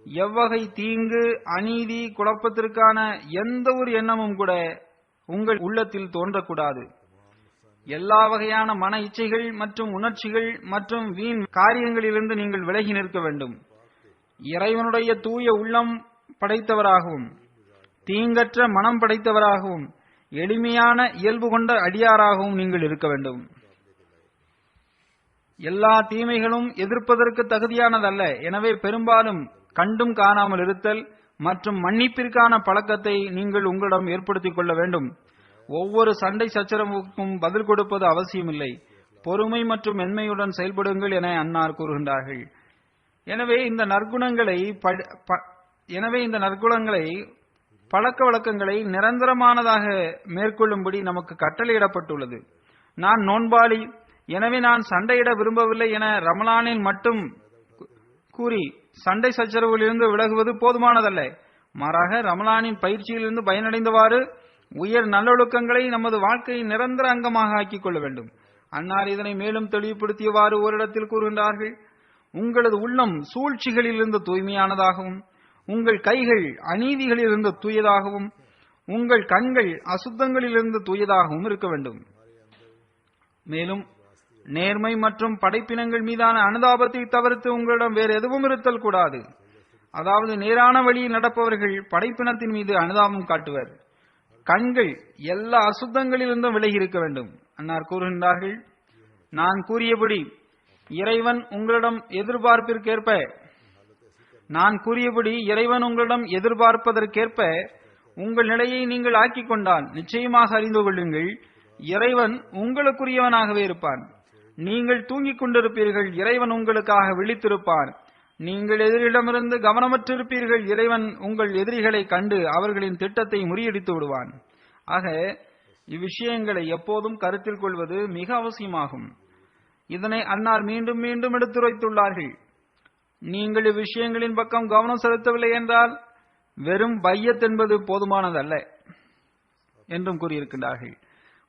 எவ்வகை தீங்கு, அநீதி, குழப்பத்திற்கான எந்த ஒரு எண்ணமும் கூட உங்கள் உள்ளத்தில் தோன்றக்கூடாது. எல்லா வகையான மன இச்சைகள் மற்றும் உணர்ச்சிகள் மற்றும் வீண் காரியங்களிலிருந்து நீங்கள் விலகி நிற்க வேண்டும். இறைவனுடைய தூய உள்ளம் படைத்தவராகவும் தீங்கற்ற மனம் படைத்தவராகவும் எளிமையான இயல்பு கொண்ட அடியாராகவும் நீங்கள் இருக்க வேண்டும். எல்லா தீமைகளும் எதிர்ப்பதற்கு தகுதியானதல்ல. எனவே பெரும்பாலும் கண்டும் காணாமல் இருத்தல் மற்றும் மன்னிப்பிற்கான பழக்கத்தை நீங்கள் உங்களிடம் ஏற்படுத்திக் கொள்ள வேண்டும். ஒவ்வொரு சண்டை சச்சரவுக்கும் பதில் கொடுப்பது அவசியமில்லை. பொறுமை மற்றும் மென்மையுடன் செயல்படுங்கள் என அன்னார் கூறுகின்றார்கள். எனவே இந்த நற்குணங்களை பழக்க வழக்கங்களை நிரந்தரமானதாக மேற்கொள்ளும்படி நமக்கு கட்டளையிடப்பட்டுள்ளது. நான் நோன்பாளி, எனவே நான் சண்டையிட விரும்பவில்லை என ரமலானில் மட்டும் கூறி சண்டை சச்சரவுகளிலிருந்து விலகுவது போதுமானதல்ல. மாறாக ரமலானின் பயிற்சியிலிருந்து பயனடைந்தவாறு உயர் நல்லொழுக்கங்களை நமது வாழ்க்கையின் நிரந்தர அங்கமாக ஆக்கிக் கொள்ள வேண்டும். அன்னார் இதனை மேலும் தெளிவுபடுத்தியவாறு ஓரிடத்தில் கூறுகின்றார்கள். உங்களது உள்ளம் சூழ்ச்சிகளிலிருந்து தூய்மையானதாகவும் உங்கள் கைகள் அநீதிகளிலிருந்து தூயதாகவும் உங்கள் கண்கள் அசுத்தங்களிலிருந்து தூயதாகவும் இருக்க வேண்டும். மேலும் நேர்மை மற்றும் படைப்பினங்கள் மீதான அனுதாபத்தை தவிர்த்து உங்களிடம் வேறு எதுவும் இருத்தல் கூடாது. அதாவது நேரான வழியில் நடப்பவர்கள் படைப்பினத்தின் மீது அனுதாபம் காட்டுவர். கண்கள் எல்லா அசுத்தங்களிலிருந்தும் விலகி இருக்க வேண்டும். அன்னார் கூறுகின்றார்கள், நான் கூறியபடி இறைவன் உங்களிடம் எதிர்பார்ப்பதற்கேற்ப உங்கள் நிலையை நீங்கள் ஆக்கிக் கொண்டால் நிச்சயமாக அறிந்து கொள்ளுங்கள், இறைவன் உங்களுக்குரியவனாகவே இருப்பான். நீங்கள் தூங்கிக் கொண்டிருப்பீர்கள், இறைவன் உங்களுக்காக விழித்திருப்பான். நீங்கள் எதிரிடமிருந்து கவனமற்றிருப்பீர்கள், இறைவன் உங்கள் எதிரிகளை கண்டு அவர்களின் திட்டத்தை முறியடித்து விடுவான். ஆக இவ்விஷயங்களை எப்போதும் கருத்தில் கொள்வது மிக அவசியமாகும். இதனை அன்னார் மீண்டும் மீண்டும் எடுத்துரைத்துள்ளார்கள். நீங்கள் இவ்விஷயங்களின் பக்கம் கவனம் செலுத்தவில்லை என்றால் வெறும் பையத் என்பது போதுமானதல்ல என்றும் கூறியிருக்கின்றார்கள்.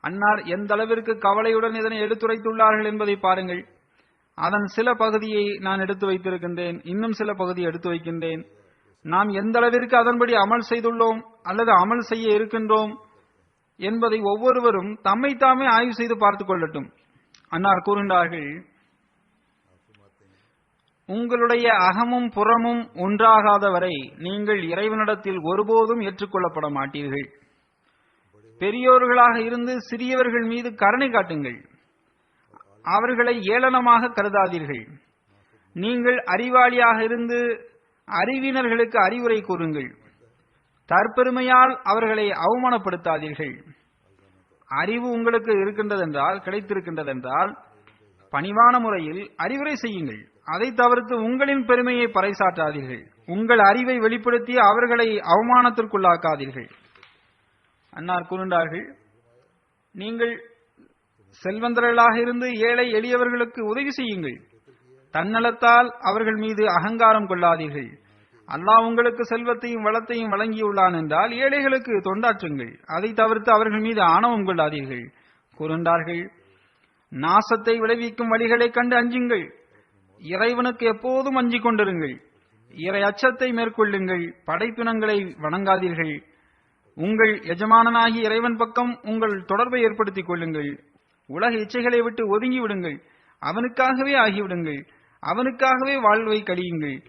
அன்னார் எந்த அளவிற்கு கவலையுடன் இதனை எடுத்துரைத்துள்ளார்கள் என்பதை பாருங்கள். அதன் சில பகுதியை நான் எடுத்து வைத்திருக்கின்றேன், இன்னும் சில பகுதியை எடுத்து வைக்கின்றேன். நாம் எந்த அளவிற்கு அதன்படி அமல் செய்துள்ளோம் அல்லது அமல் செய்ய இருக்கின்றோம் என்பதை ஒவ்வொருவரும் தம்மை தாமே ஆய்வு செய்து பார்த்துக் கொள்ளட்டும். அன்னார் கூறுகின்றார்கள், உங்களுடைய அகமும் புறமும் ஒன்றாகாத வரை நீங்கள் இறைவனிடத்தில் ஒருபோதும் ஏற்றுக்கொள்ளப்பட மாட்டீர்கள். பெரியோர்களாக இருந்து சிறியவர்கள் மீது கருணை காட்டுங்கள். அவர்களை ஏளனமாக கருதாதீர்கள். நீங்கள் அறிவாளியாக இருந்து அறிவினர்களுக்கு அறிவுரை கூறுங்கள். தற்பெருமையால் அவர்களை அவமானப்படுத்தாதீர்கள். அறிவு உங்களுக்கு கிடைத்திருக்கின்றதென்றால் பணிவான முறையில் அறிவுரை செய்யுங்கள். அதை தவிர்த்து உங்களின் பெருமையை பறைசாற்றாதீர்கள். உங்கள் அறிவை வெளிப்படுத்தி அவர்களை அவமானத்திற்குள்ளாக்காதீர்கள். அன்னார் கூறுகின்றார்கள், நீங்கள் செல்வந்தர்களாக இருந்து ஏழை எளியவர்களுக்கு உதவி செய்யுங்கள். தன்னலத்தால் அவர்கள் மீது அகங்காரம் கொள்ளாதீர்கள். அல்லாஹ் உங்களுக்கு செல்வத்தையும் வளத்தையும் வழங்கியுள்ளான் என்றால் ஏழைகளுக்கு தொண்டாற்றுங்கள். அதை தவிர்த்து அவர்கள் மீது ஆணவம் கொள்ளாதீர்கள். கூறுகின்றார்கள், நாசத்தை விளைவிக்கும் வழிகளை கண்டு அஞ்சுங்கள். இறைவனுக்கு எப்போதும் அஞ்சிக் கொண்டிருங்கள். இறை அச்சத்தை மேற்கொள்ளுங்கள். படைப்பினங்களை வணங்காதீர்கள். உங்கள் எஜமானனாகி இறைவன் பக்கம் உங்கள் தொடர்பை ஏற்படுத்திக் கொள்ளுங்கள். உலக இச்சைகளை விட்டு ஒதுங்கி விடுங்கள். அவனுக்காகவே ஆகிவிடுங்கள். அவனுக்காகவே வாழ்வை கழியுங்கள்.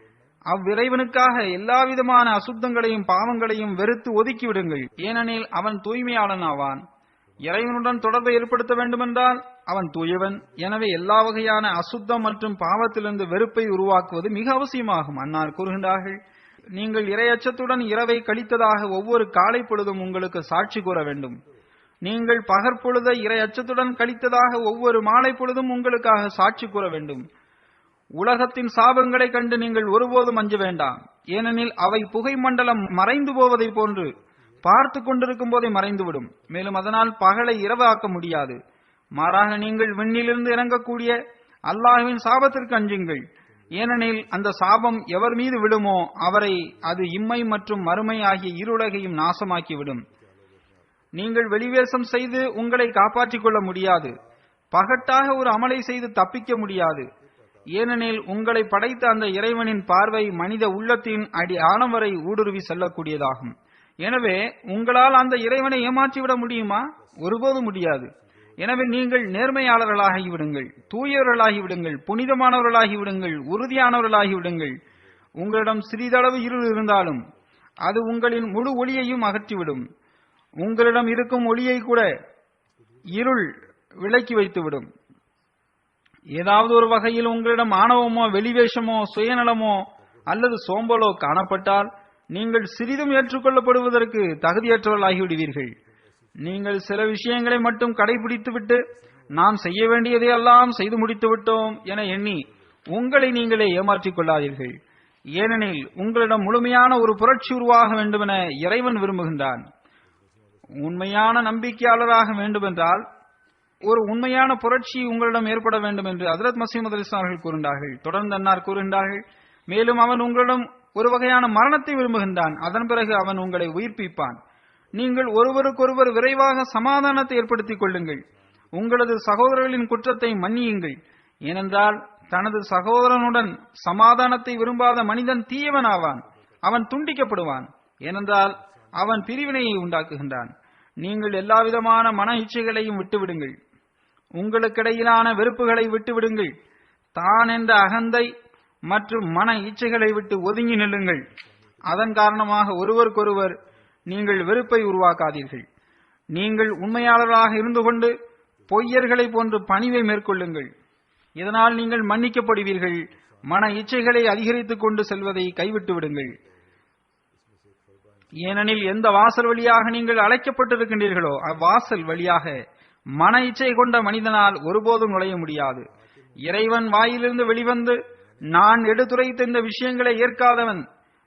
அவ்விறைவனுக்காக எல்லாவிதமான அசுத்தங்களையும் பாவங்களையும் வெறுத்து ஒதுக்கிவிடுங்கள். ஏனெனில் அவன் தூய்மையாளன் ஆவான். இறைவனுடன் தொடர்பை ஏற்படுத்த வேண்டுமென்றால் அவன் தூயவன். எனவே எல்லா வகையான அசுத்தம் மற்றும் பாவத்திலிருந்து வெறுப்பை உருவாக்குவது மிக அவசியமாகும். அன்னார் கூறுகின்றார்கள், நீங்கள் இறையச்சத்துடன் இரவை கழித்ததாக ஒவ்வொரு காலை பொழுதும் உங்களுக்கு சாட்சி கூற வேண்டும். நீங்கள் பகற்பொழுதை இறையச்சத்துடன் கழித்ததாக ஒவ்வொரு மாலை பொழுதும் உங்களுக்காக சாட்சி கூற வேண்டும். உலகத்தின் சாபங்களை கண்டு நீங்கள் ஒருபோதும் அஞ்ச வேண்டாம். ஏனெனில் அவை புகை மண்டலம் மறைந்து போவதை போன்று பார்த்து கொண்டிருக்கும் போதே மறைந்துவிடும். மேலும் அதனால் பகலை இரவு ஆக்க முடியாது. மாறாக நீங்கள் விண்ணிலிருந்து இறங்கக்கூடிய அல்லாஹ்வின் சாபத்திற்கு அஞ்சுங்கள். ஏனெனில் அந்த சாபம் எவர் மீது விடுமோ அவரை அது இம்மை மற்றும் மறுமை ஆகிய இருளையும் நாசமாக்கிவிடும். நீங்கள் வெளிவேசம் செய்து உங்களை காப்பாற்றிக் கொள்ள முடியாது. பகட்டாக ஒரு அமலை செய்து தப்பிக்க முடியாது. ஏனெனில் உங்களை படைத்த அந்த இறைவனின் பார்வை மனித உள்ளத்தின் அடி ஆழம் வரை ஊடுருவி செல்லக்கூடியதாகும். எனவே உங்களால் அந்த இறைவனை ஏமாற்றிவிட முடியுமா? ஒருபோது முடியாது. எனவே நீங்கள் நேர்மையாளர்களாகிவிடுங்கள், தூயவர்களாகிவிடுங்கள், புனிதமானவர்களாகிவிடுங்கள், உறுதியானவர்களாகிவிடுங்கள். உங்களிடம் சிறிதளவு இருள் இருந்தாலும் அது உங்களின் முழு ஒளியையும் அகற்றிவிடும். உங்களிடம் இருக்கும் ஒளியை கூட இருள் விலக்கி வைத்துவிடும். ஏதாவது ஒரு வகையில் உங்களிடம் ஆணவமோ வெளிவேஷமோ சுயநலமோ அல்லது சோம்பலோ காணப்பட்டால் நீங்கள் சிறிதும் ஏற்றுக்கொள்ளப்படுவதற்கு தகுதியற்றவர்களாகிவிடுவீர்கள். நீங்கள் சில விஷயங்களை மட்டும் கடைபிடித்துவிட்டு நாம் செய்ய வேண்டியதை எல்லாம் செய்து முடித்து விட்டோம் என எண்ணி உங்களை நீங்களே ஏமாற்றிக் கொள்ளாதீர்கள். ஏனெனில் உங்களிடம் முழுமையான ஒரு புரட்சி உருவாக வேண்டுமென இறைவன் விரும்புகின்றான். உண்மையான நம்பிக்கையாளராக வேண்டுமென்றால் ஒரு உண்மையான புரட்சி உங்களிடம் ஏற்பட வேண்டும் என்று ஹஜ்ரத் மஸீஹ் மவ்ஊத் அவர்கள் கூறுகின்றார்கள். தொடர்ந்து அன்னார் கூறுகின்றார்கள், மேலும் அவன் உங்களிடம் ஒரு வகையான மரணத்தை விரும்புகின்றான். அதன் பிறகு அவன் உங்களை உயிர்ப்பிப்பான். நீங்கள் ஒருவருக்கொருவர் விரைவாக சமாதானத்தை ஏற்படுத்திக் கொள்ளுங்கள். உங்களது சகோதரர்களின் குற்றத்தை மன்னியுங்கள். ஏனென்றால் தனது சகோதரனுடன் சமாதானத்தை விரும்பாத மனிதன் தீயவன் ஆவான். அவன் துண்டிக்கப்படுவான். ஏனென்றால் அவன் பிரிவினையை உண்டாக்குகின்றான். நீங்கள் எல்லாவிதமான மன இச்சைகளையும் விட்டுவிடுங்கள். உங்களுக்கிடையிலான வெறுப்புகளை விட்டுவிடுங்கள். தான் என்ற அகந்தை மற்றும் மன இச்சைகளை விட்டு ஒதுங்கி நில்லுங்கள். அதன் காரணமாக ஒருவருக்கொருவர் நீங்கள் வெறுப்பை உருவாக்காதீர்கள். நீங்கள் உண்மையாளர்களாக இருந்து கொண்டு பொய்யர்களை போன்று பணிவை மேற்கொள்ளுங்கள். இதனால் நீங்கள் மன்னிக்கப்படுவீர்கள். மன இச்சைகளை அதிகரித்துக் கொண்டு செல்வதை கைவிட்டு விடுங்கள். ஏனெனில் எந்த வாசல் வழியாக நீங்கள் அழைக்கப்பட்டிருக்கின்றீர்களோ அவ்வாசல் வழியாக மன இச்சை கொண்ட மனிதனால் ஒருபோதும் நுழைய முடியாது. இறைவன் வாயிலிருந்து வெளிவந்து நான் எடுத்துரைத்த இந்த விஷயங்களை ஏற்காதவன்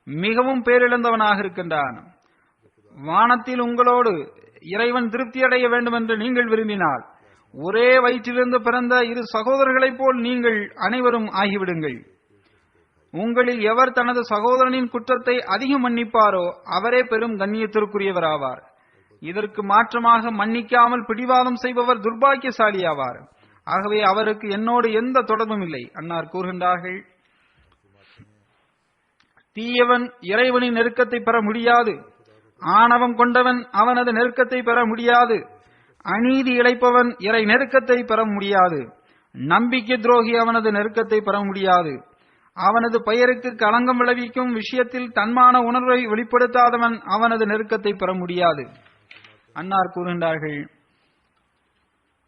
மிகவும் பேரிழந்தவனாக இருக்கின்றான். வானத்தில் உங்களோடு இறைவன் திருப்தி அடைய வேண்டும் என்று நீங்கள் விரும்பினால் ஒரே வயிற்றிலிருந்து பிறந்த இரு சகோதரர்களைப் போல் நீங்கள் அனைவரும் ஆகிவிடுங்கள். உங்களில் எவர் தனது சகோதரனின் குற்றத்தை அதிகம் மன்னிப்பாரோ அவரே பெரும் கண்ணியத்திற்குரியவராவார். இதற்கு மாற்றமாக மன்னிக்காமல் பிடிவாதம் செய்பவர் துர்பாக்கியசாலி ஆவார். ஆகவே அவருக்கு என்னோடு எந்த தொடர்பும் இல்லை. அன்னார் கூறுகின்றார்கள், தீயவன் இறைவனின் நெருக்கத்தை பெற முடியாது. ஆணவம் கொண்டவன் அவனது நெருக்கத்தை பெற முடியாது. அநீதி இழைப்பவன் இறை நெருக்கத்தை பெற முடியாது. நம்பிக்கை துரோகி அவனது நெருக்கத்தை பெற முடியாது. அவனது பெயருக்கு களங்கம் விளைவிக்கும் விஷயத்தில் தன்மான உணர்வை வெளிப்படுத்தாதவன் அவனது நெருக்கத்தை பெற முடியாது. அன்னார் கூறுகின்றார்கள்,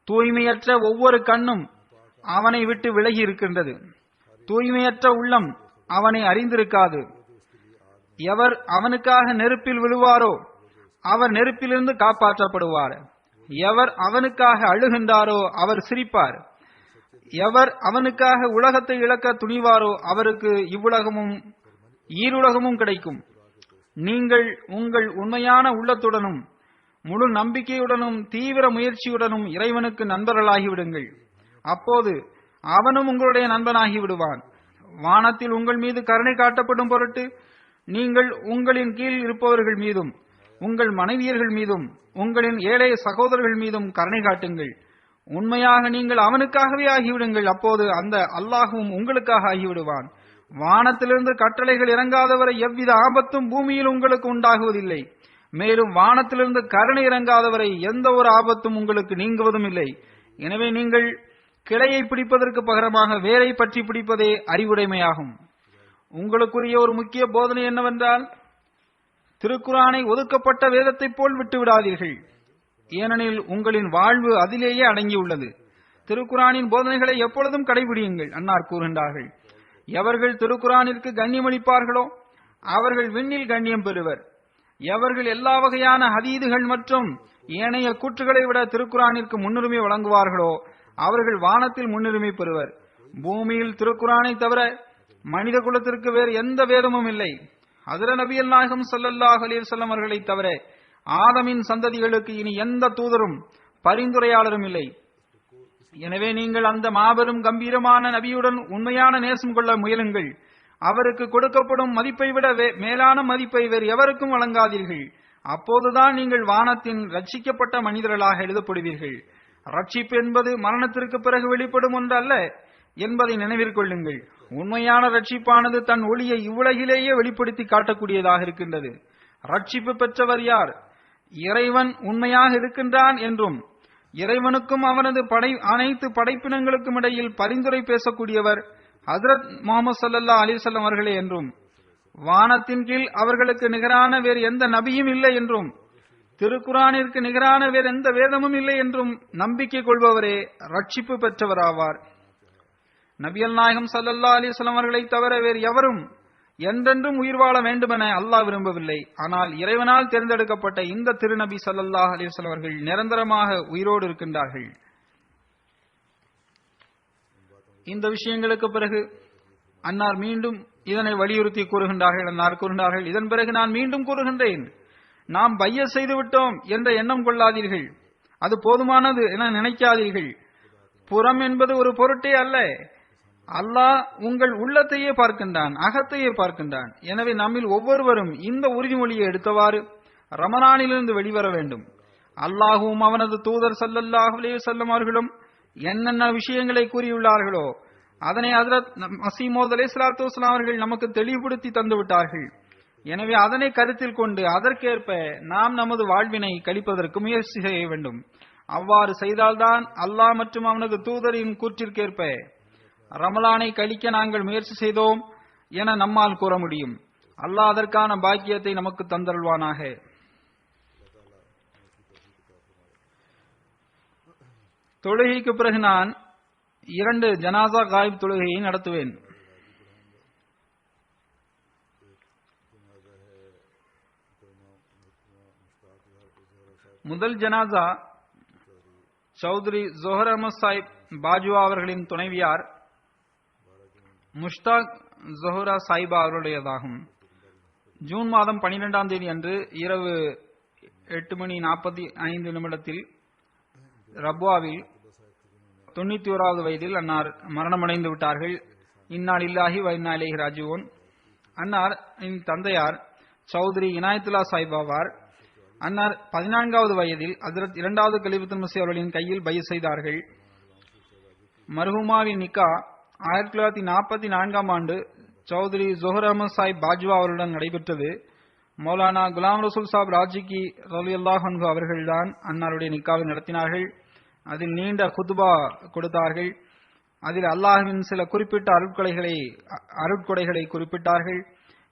தூய்மையற்ற ஒவ்வொரு கண்ணும் அவனை விட்டு விலகி இருக்கின்றது. தூய்மையற்ற உள்ளம் அவனை அறிந்திருக்காது. எவர் அவனுக்காக நெருப்பில் விழுவாரோ அவர் நெருப்பிலிருந்து காப்பாற்றப்படுவார். எவர் அவனுக்காக அழுகின்றாரோ அவர் சிரிப்பார். எவர் அவனுக்காக உலகத்தை இழக்க துணிவாரோ அவருக்கு இவ்வுலகமும் ஈருலகமும் கிடைக்கும். நீங்கள் உங்கள் உண்மையான உள்ளத்துடனும் முழு நம்பிக்கையுடனும் தீவிர முயற்சியுடனும் இறைவனுக்கு நண்பர்களாகிவிடுங்கள். அப்போது அவனும் உங்களுடைய நண்பனாகி விடுவான். வானத்தில் உங்கள் மீது கருணை காட்டப்படும் பொருட்டு நீங்கள் உங்களின் கீழ் இருப்பவர்கள் மீதும் உங்கள் மனைவியர்கள் மீதும் உங்களின் ஏழை சகோதரர்கள் மீதும் கருணை காட்டுங்கள். உண்மையாக நீங்கள் அவனுக்காகவே ஆகிவிடுங்கள். அப்போது அந்த அல்லாஹும் உங்களுக்காக ஆகிவிடுவான். வானத்திலிருந்து கட்டளைகள் இறங்காதவரை எவ்வித ஆபத்தும் பூமியில் உங்களுக்கு உண்டாகுவதில்லை. மேலும் வானத்திலிருந்து கருணை இறங்காதவரை எந்த ஒரு ஆபத்தும் உங்களுக்கு நீங்குவதும் இல்லை. எனவே நீங்கள் கிளையை பிடிப்பதற்கு பகரமாக வேரை பற்றி பிடிப்பதே அறிவுடைமையாகும். உங்களுக்குரிய ஒரு முக்கிய போதனை என்னவென்றால், திருக்குரானை ஒதுக்கப்பட்ட வேதத்தை போல் விட்டு விடாதீர்கள். ஏனெனில் உங்களின் வாழ்வு அதிலேயே அடங்கியுள்ளது. திருக்குரானின் போதனைகளை எப்பொழுதும் கடைபிடியுங்கள். அன்னார் கூறுகின்றார்கள், எவர்கள் திருக்குரானிற்கு கண்ணியமளிப்பார்களோ அவர்கள் விண்ணில் கண்ணியம் பெறுவர். எவர்கள் எல்லா வகையான ஹதீதுகள் மற்றும் ஏனைய கூற்றுகளை விட திருக்குரானிற்கு முன்னுரிமை வழங்குவார்களோ அவர்கள் வானத்தில் முன்னுரிமை பெறுவர். பூமியில் திருக்குரானை தவிர மனித குலத்திற்கு வேறு எந்த வேதமும் இல்லை. ஹஜ்ரத் நபியல் நாயகம் ஸல்லல்லாஹு அலைஹி வஸல்லம் அவர்களை தவிர ஆதமின் சந்ததிகளுக்கு இனி எந்த தூதரும் பரிந்துரையாளரும் இல்லை. எனவே நீங்கள் அந்த மாபெரும் கம்பீரமான நபியுடன் உண்மையான நேசம் கொள்ள முயலுங்கள். அவருக்கு கொடுக்கப்படும் மதிப்பை விட மேலான மதிப்பை வேறு எவருக்கும் வழங்காதீர்கள். அப்போதுதான் நீங்கள் வானத்தின் ரட்சிக்கப்பட்ட மனிதர்களாக எழுதப்படுவீர்கள். ரட்சிப்பு என்பது மரணத்திற்கு பிறகு வெளிப்படும் ஒன்றல்ல என்பதை நினைவிற்கொள்ளுங்கள். உண்மையான ரட்சிப்பானது தன் ஒளியை இவ்வுலகிலேயே வெளிப்படுத்தி காட்டக்கூடியதாக இருக்கின்றது. ரட்சிப்பு பெற்றவர் யார்? இறைவன் உண்மையாக இருக்கின்றான் என்றும் இறைவனுக்கும் அவனது அனைத்து படைப்பினங்களுக்கும் இடையில் பரிந்துரை பேசக்கூடியவர் ஹஜ்ரத் முஹம்மது ஸல்லல்லாஹு அலைஹி வஸல்லம் அவர்களே என்றும் வானத்தின் கீழ் அவர்களுக்கு நிகரான வேறு எந்த நபியும் இல்லை என்றும் திருக்குரானிற்கு நிகரான வேறு எந்த வேதமும் இல்லை என்றும் நம்பிக்கை கொள்பவரே ரட்சிப்பு பெற்றவராவார். நபியல் நாயகம் ஸல்லல்லாஹு அலைஹி வஸல்லம் அவர்களை தவிர வேறு எவரும் என்றென்றும் உயிர் வாழ வேண்டுமென அல்லாஹ் விரும்பவில்லை. ஆனால் இறைவனால் தேர்ந்தெடுக்கப்பட்ட இந்த திருநபி ஸல்லல்லாஹு அலைஹி வஸல்லம் அவர்கள் நிரந்தரமாக உயிரோடு இருக்கின்றார்கள். இந்த விஷயங்களுக்கு பிறகு அன்னார் மீண்டும் இதனை வலியுறுத்தி கூறுகின்றார்கள். அன்னார் கூறுகின்றார்கள், இதன் பிறகு நான் மீண்டும் கூறுகின்றேன், நாம் பைய செய்து விட்டோம் என்ற எண்ணம் கொள்ளாதீர்கள். அது போதுமானது என நினைக்காதீர்கள். புறம் என்பது ஒரு பொருட்டே அல்ல. அல்லாஹ் உங்கள் உள்ளத்தையே பார்க்கின்றான், அகத்தையே பார்க்கின்றான். எனவே நம்மில் ஒவ்வொருவரும் இந்த உறுதிமொழியை எடுத்தவாறு ரமலானிலிருந்து வெளிவர வேண்டும். அல்லாஹுவும் அவனது தூதர் ஸல்லல்லாஹு அலைஹி வஸல்லம் அவர்களும் என்னென்ன விஷயங்களை கூறியுள்ளார்களோ அதனை ஹஜ்ரத் மஸீஹ் மவ்ஊத் அலைஹிஸ்ஸலாத்து வஸ்ஸலாம் அவர்கள் நமக்கு தெளிவுபடுத்தி தந்துவிட்டார்கள். எனவே அதனை கருத்தில் கொண்டு அதற்கேற்ப நாம் நமது வாழ்வினை கழிப்பதற்கு முயற்சி செய்ய வேண்டும். அவ்வாறு செய்தால்தான் அல்லாஹ் மற்றும் அவனது தூதரின் கூற்றிற்கேற்ப ரமலானை கழிக்க நாங்கள் முயற்சி செய்தோம் என நம்மால் கூற முடியும். அல்லாஹ் அதற்கான பாக்கியத்தை நமக்கு தந்தருள்வானாக. தொழுகைக்கு பிறகு நான் 2 ஜனாசா காயிப் தொழுகையை நடத்துவேன். முதல் ஜனாசா சௌத்ரி ஜோஹர் அஹமத் சாஹிப் பாஜுவா அவர்களின் துணைவியார் முஷ்தாக் ஜோஹரா சாஹிபா அவருடையதாகும். ஜூன் மாதம் 12ஆம் தேதி அன்று இரவு 8:45 ரப்வாவில் 91வது வயதில் அன்னார் மரணமடைந்து விட்டார்கள். இன்னா லில்லாஹி வ இன்னா இலைஹி ராஜிஊன். அன்னார் தந்தையார் சௌத்ரி இனாயத்துல்லா சாஹிப் ஆவார். அன்னார் 14வது வயதில் ஹஜ்ரத் 2வது கலீஃபத்துல் மஸீஹ் அவர்களின் கையில் பைஅத் செய்தார்கள். மர்ஹூமாவின் நிக்கா 1944ஆம் ஆண்டு சௌத்ரி ஜோஹர் அஹமத் சாஹிப் பாஜ்வா அவருடன் நடைபெற்றது. மௌலானா குலாம் ரசூல் சாப் ராஜிகி ரலியல்லாஹு அன்ஹு அவர்கள்தான் அன்னாருடைய நிக்காவை நடத்தினார்கள். அதில் நீண்ட குத்பா கொடுத்தார்கள். அதில் அல்லாஹ்வின் சில குறிப்பிட்ட அருட்கொடைகளை குறிப்பிட்டார்கள்.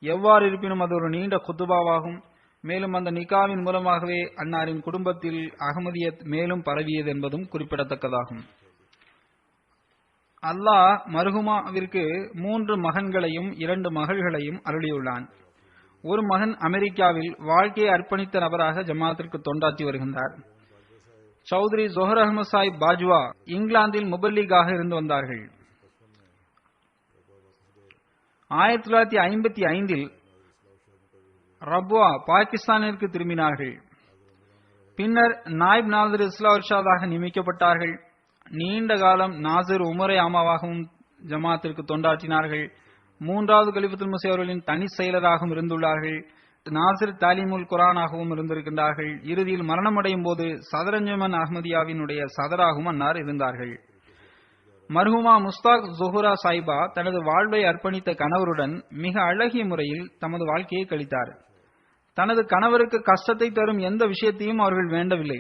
எவ்வாறு இருப்பினும் அது ஒரு நீண்ட குத்பாவாகும். மேலும் அந்த நிக்காவின் மூலமாகவே அன்னாரின் குடும்பத்தில் அகமதியத் மேலும் பரவியது என்பதும் குறிப்பிடத்தக்கதாகும். அல்லாஹ் மர்ஹூமாவிற்கு 3 மகன்களையும் 2 மகள்களையும் அருளியுள்ளான். ஒரு மகன் அமெரிக்காவில் வாழ்க்கையை அர்ப்பணித்த நபராக ஜமாத்திற்கு தொண்டாற்றி வருகின்றார். சௌத்ரி ஜொஹர் அஹமது சாஹிப் பாஜ்வா இங்கிலாந்தில் முபல்லிகாக இருந்து வந்தார்கள். 1955இல் ரப்வா பாகிஸ்தானிற்கு திரும்பினார்கள். பின்னர் நாயிப் நாசிர் இஸ்லாம் இர்ஷாதாக நியமிக்கப்பட்டார்கள். நீண்ட காலம் நாசிர் உமரே ஆமாவாகவும் ஜமாத்திற்கு தொண்டாற்றினார்கள். 3வது கலிஃபத்துல் மஸீஹ் அவர்களின் தனி செயலராகவும் இருந்துள்ளார்கள். நாசிர் தாலிமுல் குர்ஆனாகவும் இருந்திருக்கின்றார்கள். இறுதியில் மரணமடையும் போது சதரஞ்சமன் அஹ்மதியாவினுடைய சதராகவும் அன்னார் இருந்தார்கள். மர்ஹூமா முஸ்தாக் ஜொஹுரா சாஹிபா தனது வாழ்வை அர்ப்பணித்த கணவருடன் மிக அழகிய முறையில் தமது வாழ்க்கையை கழித்தார். தனது கணவருக்கு கஷ்டத்தை தரும் எந்த விஷயத்தையும் அவர்கள் வேண்டவில்லை.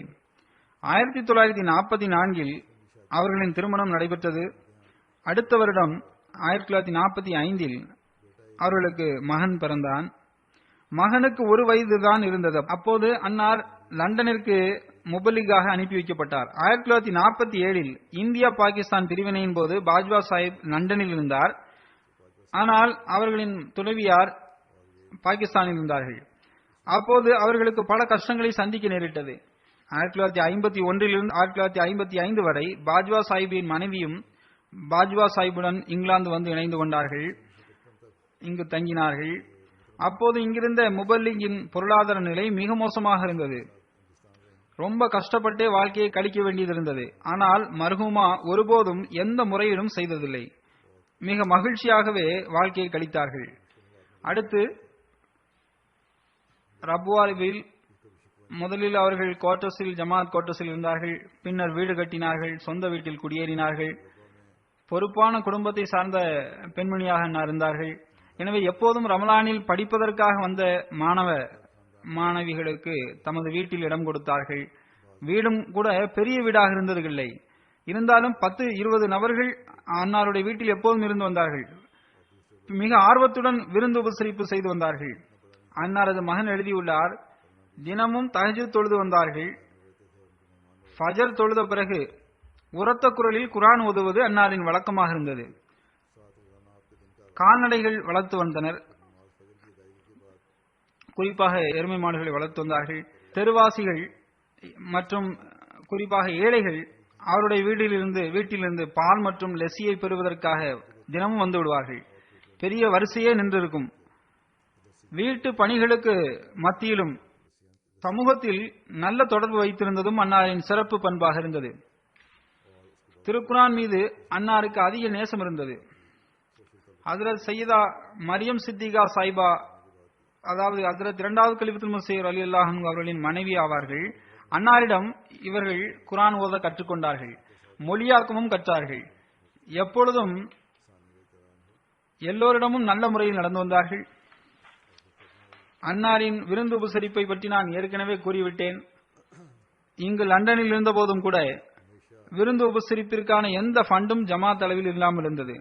1944இல் அவர்களின் திருமணம் நடைபெற்றது. அடுத்த வருடம் 1945இல் அவர்களுக்கு மகன் பிறந்தான். மகனுக்கு 1 வயதுதான் இருந்தது. அப்போது அன்னார் லண்டனிற்கு முபல்லிகாக அனுப்பி வைக்கப்பட்டார். 1947இல் இந்தியா பாகிஸ்தான் பிரிவினையின் போது பாஜ்வா சாஹிப் லண்டனில் இருந்தார். ஆனால் அவர்களின் துணைவியார் பாகிஸ்தானில் இருந்தார்கள். அப்போது அவர்களுக்கு பல கஷ்டங்களை சந்திக்க நேரிட்டது. 1951இலிருந்து 1955 வரை பாஜ்வா சாஹிப்பின் மனைவியும் பாஜ்வா சாஹிப்புடன் இங்கிலாந்து வந்து இணைந்து கொண்டார்கள். இங்கு தங்கினார்கள். அப்போது இங்கிருந்த முபல்லிகின் பொருளாதார நிலை மிக மோசமாக இருந்தது. ரொம்ப கஷ்டப்பட்டே வாழ்க்கையை கழிக்க வேண்டியது இருந்தது. ஆனால் மர்ஹூமா ஒருபோதும் எந்த முறையிலும் செய்ததில்லை. மிக மகிழ்ச்சியாகவே வாழ்க்கையை கழித்தார்கள். அடுத்து ரப்வாவில் முதலில் அவர்கள் குவார்டர்ஸில் ஜமாத் குவார்டர்ஸில் இருந்தார்கள். பின்னர் வீடு கட்டினார்கள். சொந்த வீட்டில் குடியேறினார்கள். பொறுப்பான குடும்பத்தை சார்ந்த பெண்மணியாக இருந்தார்கள். எனவே எப்போதும் ரமலானில் படிப்பதற்காக வந்த மாணவிகளுக்கு தமது வீட்டில் இடம் கொடுத்தார்கள். வீடும் கூட பெரிய வீடாக இருந்ததில்லை. இருந்தாலும் 10-20 நபர்கள் அன்னாருடைய வீட்டில் எப்போதும் இருந்து வந்தார்கள். மிக ஆர்வத்துடன் விருந்து உபசரிப்பு செய்து வந்தார்கள். அன்னாரது மகன் எழுதியுள்ளார், தினமும் தஹஜ்ஜுத் தொழுது வந்தார்கள். ஃபஜர் தொழுத பிறகு உரத்த குரலில் குர்ஆன் ஓதுவது அன்னாரின் வழக்கமாக இருந்தது. கால்நடைகள் வளர்த்து வந்தனர். குறிப்பாக எருமை மாடுகளை வளர்த்து வந்தார்கள். தெருவாசிகள் மற்றும் குறிப்பாக ஏழைகள் அவருடைய வீட்டிலிருந்து பால் மற்றும் லெஸ்ஸியை பெறுவதற்காக தினமும் வந்து விடுவார்கள். பெரிய வரிசையே நின்றிருக்கும். வீட்டு பணிகளுக்கு மத்தியிலும் சமூகத்தில் நல்ல தொடர்பு வைத்திருந்ததும் அன்னாரின் சிறப்பு பண்பாக இருந்தது. திருக்குர்ஆன் மீது அன்னாருக்கு அதிக நேசம் இருந்தது. ஹஜ்ரத் சையதா மரியம் சித்திகா சாஹிபா, அதாவது ஹஜ்ரத் 2வது கலிஃபத்துல் மஸீஹ் ரலியல்லாஹு அன்ஹு அவர்களின் மனைவி ஆவார்கள். அன்னாரிடம் இவர்கள் குர்ஆன் ஓத கற்றுக்கொண்டார்கள். மொழியாக்கமும் கற்றார்கள். எப்பொழுதும் எல்லோரிடமும் நல்ல முறையில் நடந்து வந்தார்கள். அன்னாரின் விருந்து உபசரிப்பை பற்றி நான் ஏற்கனவே கூறிவிட்டேன். இங்கு லண்டனில் இருந்த போதும் கூட விருந்து உபசரிப்பிற்கான எந்த ஃபண்டும் ஜமாத் அளவில் இல்லாமல் இருந்தது.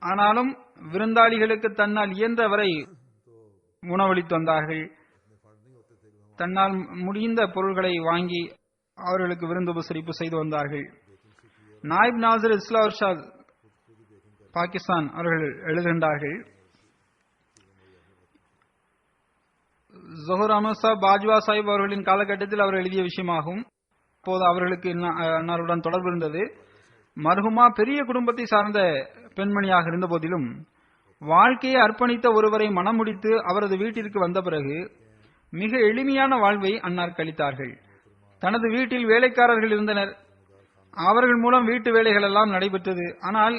ஆனாலும் விருந்தாளிகளுக்கு தன்னால் இயன்றவரை உணவளித்து வந்தார்கள். தன்னால் முடிந்த பொருள்களை வாங்கி அவர்களுக்கு விருந்து உபசரிப்பு செய்து வந்தார்கள். நாயிப் நாசிர் இஸ்லாம் இர்ஷாத் பாகிஸ்தான் அவர்கள் எழுதுகின்றார்கள், ஜொஹர் அஹமது சாஹிப் பாஜ்வா சாஹிப் அவர்களின் காலகட்டத்தில் அவர் எழுதிய விஷயமாகும். அப்போது அவர்களுக்கு அன்னாருடன் தொடர்பு இருந்தது. மர்ஹூமா பெரிய குடும்பத்தை சார்ந்த பெண்மணியாக இருந்த போதிலும் வாழ்க்கையை அர்ப்பணித்த ஒருவரை மணமுடித்து அவரது வீட்டிற்கு வந்த பிறகு மிக எளிமையான வாழ்வை அன்னார் கழித்தார்கள். தனது வீட்டில் வேலைக்காரர்கள் இருந்தனர். அவர்கள் மூலம் வீட்டு வேலைகள் எல்லாம் நடைபெற்றது. ஆனால்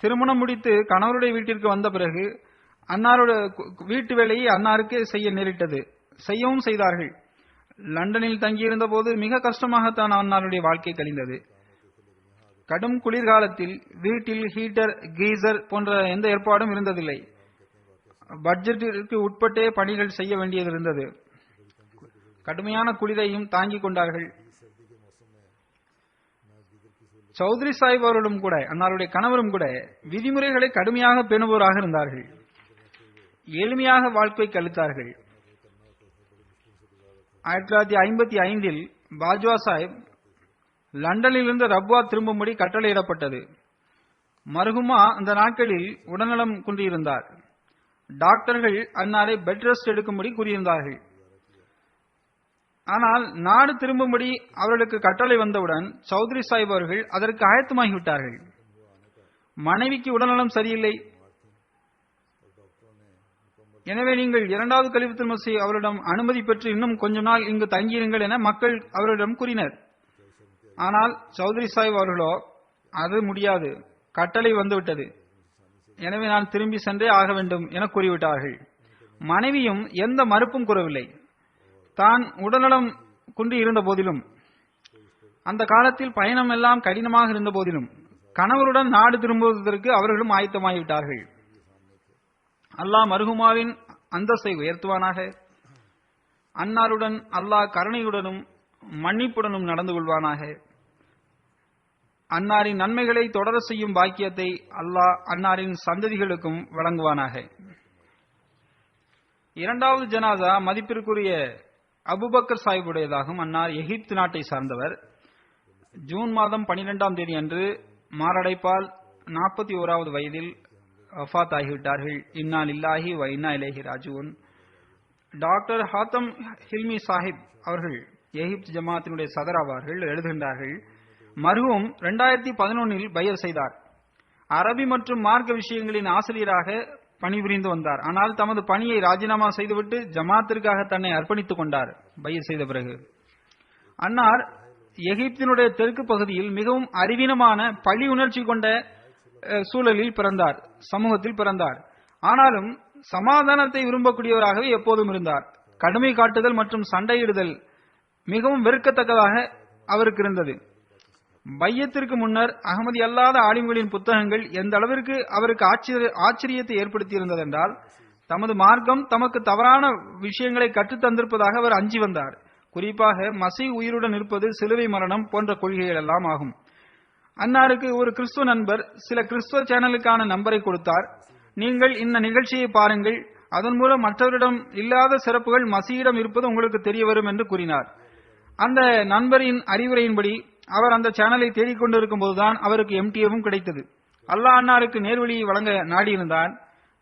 திருமணம் முடித்து கணவருடைய வீட்டிற்கு வந்த பிறகு அன்னாருடைய வீட்டு வேலையை அன்னாருக்கு செய்ய நேரிட்டது. செய்யவும் செய்தார்கள். லண்டனில் தங்கியிருந்த போது மிக கஷ்டமாகத்தான் அன்னாருடைய வாழ்க்கை கழிந்தது. கடும் குளிர்காலத்தில் வீட்டில் ஹீட்டர், கீசர் போன்ற எந்த ஏற்பாடும் இருந்ததில்லை. பட்ஜெட்டிற்கு உட்பட்டே பணிகள் செய்ய வேண்டியது இருந்தது. கடுமையான குளிரையும் தாங்கிக் கொண்டார்கள். சௌத்ரி சாஹிப் அவர்களும் கூட அன்னாருடைய கணவரும் கூட விதிமுறைகளை கடுமையாக பேணுபவராக இருந்தார்கள். எளிமையாக வாழ்க்கை கழித்தார்கள். 1955 பாஜ்வா சாஹிப் லண்டனில் இருந்து ரப்வா திரும்பும்படி கட்டளையிடப்பட்டது. மர்ஹுமா அந்த நாட்களில் உடல்நலம் குன்றியிருந்தார். டாக்டர்கள் அன்னாரை பெட் ரெஸ்ட் எடுக்கும்படி கூறியிருந்தார்கள். ஆனால் நாடு திரும்பும்படி அவர்களுக்கு கட்டளை வந்தவுடன் சௌத்ரி சாஹிப் அவர்கள் அதற்கு ஆயத்தமாகிவிட்டார்கள். மனைவிக்கு உடல்நலம் சரியில்லை, எனவே நீங்கள் இரண்டாவது கலிஃபத்துல் மஸீஹ் அவரிடம் அனுமதி பெற்று இன்னும் கொஞ்ச நாள் இங்கு தங்கியிருங்கள் என மக்கள் அவரிடம் கூறினர். ஆனால் சௌத்ரி சாஹிப் அவர்களோ அது முடியாது, கட்டளை வந்துவிட்டது, எனவே நான் திரும்பி சென்றே ஆக வேண்டும் என கூறிவிட்டார்கள். மனைவியும் எந்த மறுப்பும் கூறவில்லை. தான் உடல்நலம் குன்றி இருந்த போதிலும், அந்த காலத்தில் பயணம் எல்லாம் கடினமாக இருந்த போதிலும் கணவருடன் நாடு திரும்புவதற்கு அவர்களும் ஆயத்தமாகிவிட்டார்கள். அல்லாஹ் மர்ஹுமாவின் அந்தஸ்தை உயர்த்துவானாக. அன்னாருடன் அல்லாஹ் கருணையுடனும் மன்னிப்புடனும் நடந்து கொள்வானாக. அன்னாரின் நன்மைகளை தொடர செய்யும் பாக்கியத்தை அல்லாஹ் அன்னாரின் சந்ததிகளுக்கும் வழங்குவானாக. இரண்டாவது ஜனாசா மதிப்பிற்குரிய அபுபக்கர் சாஹிபுடையதாகும். அன்னார் எகிப்து நாட்டை சார்ந்தவர். ஜூன் மாதம் 12ஆம் தேதி அன்று மாரடைப்பால் 41வது வயதில் வஃபாத் ஆகிவிட்டார்கள். இன்னா லில்லாஹி வ இன்னா இலைஹி ராஜிஊன். டாக்டர் ஹாத்தம் ஹில்மி சாஹிப் அவர்கள் எகிப்து ஜமாத்தினுடைய சதர் ஆவார்கள். எழுதுகின்றார்கள், மர்ஹூம் 2011 பைஅத் செய்தார். அரபி மற்றும் மார்க்க விஷயங்களின் ஆசிரியராக பணிபுரிந்து வந்தார். ஆனால் தமது பணியை ராஜினாமா செய்துவிட்டு ஜமாத்திற்காக தன்னை அர்ப்பணித்துக் கொண்டார். பைஅத் செய்த பிறகு அன்னார் எகிப்தினுடைய தெற்கு பகுதியில் மிகவும் அறிவீனமான பழி உணர்ச்சி கொண்ட சூழலில் பிறந்தார், சமூகத்தில் பிறந்தார். ஆனாலும் சமாதானத்தை விரும்பக்கூடியவராகவே எப்போதும் இருந்தார். கடுமை காட்டுதல் மற்றும் சண்டையிடுதல் மிகவும் வெறுக்கத்தக்கதாக அவருக்கு இருந்தது. பையத்திற்கு முன்னர் அகமதி அல்லாத ஆலிம்களின் புத்தகங்கள் எந்த அளவிற்கு அவருக்கு ஆச்சரியத்தை ஏற்படுத்தியிருந்தது என்றால், தமது மார்க்கம் தமக்கு தவறான விஷயங்களை கற்றுத் தந்திருப்பதாக அவர் அஞ்சி வந்தார். குறிப்பாக மசீஹ் உயிருடன் இருப்பது, சிலுவை மரணம் போன்ற கொள்கைகள் எல்லாம் ஆகும். அன்னாருக்கு ஒரு கிறிஸ்துவ நண்பர் சில கிறிஸ்துவ சேனலுக்கான நம்பரை கொடுத்தார். நீங்கள் இந்த நிகழ்ச்சியை பாருங்கள், அதன் மூலம் மற்றவரிடம் இல்லாத சிறப்புகள் மசீயிடம் இருப்பது உங்களுக்கு தெரிய வரும் என்று கூறினார். அந்த நண்பரின் அறிவுரையின்படி அவர் அந்த சேனலை தேடிக்கொண்டிருக்கும் போதுதான் அவருக்கு எம்டிஏவும் கிடைத்தது. அல்லாஹ் அன்னாருக்கு நேர்வழியை வழங்க நாடியிருந்தான்.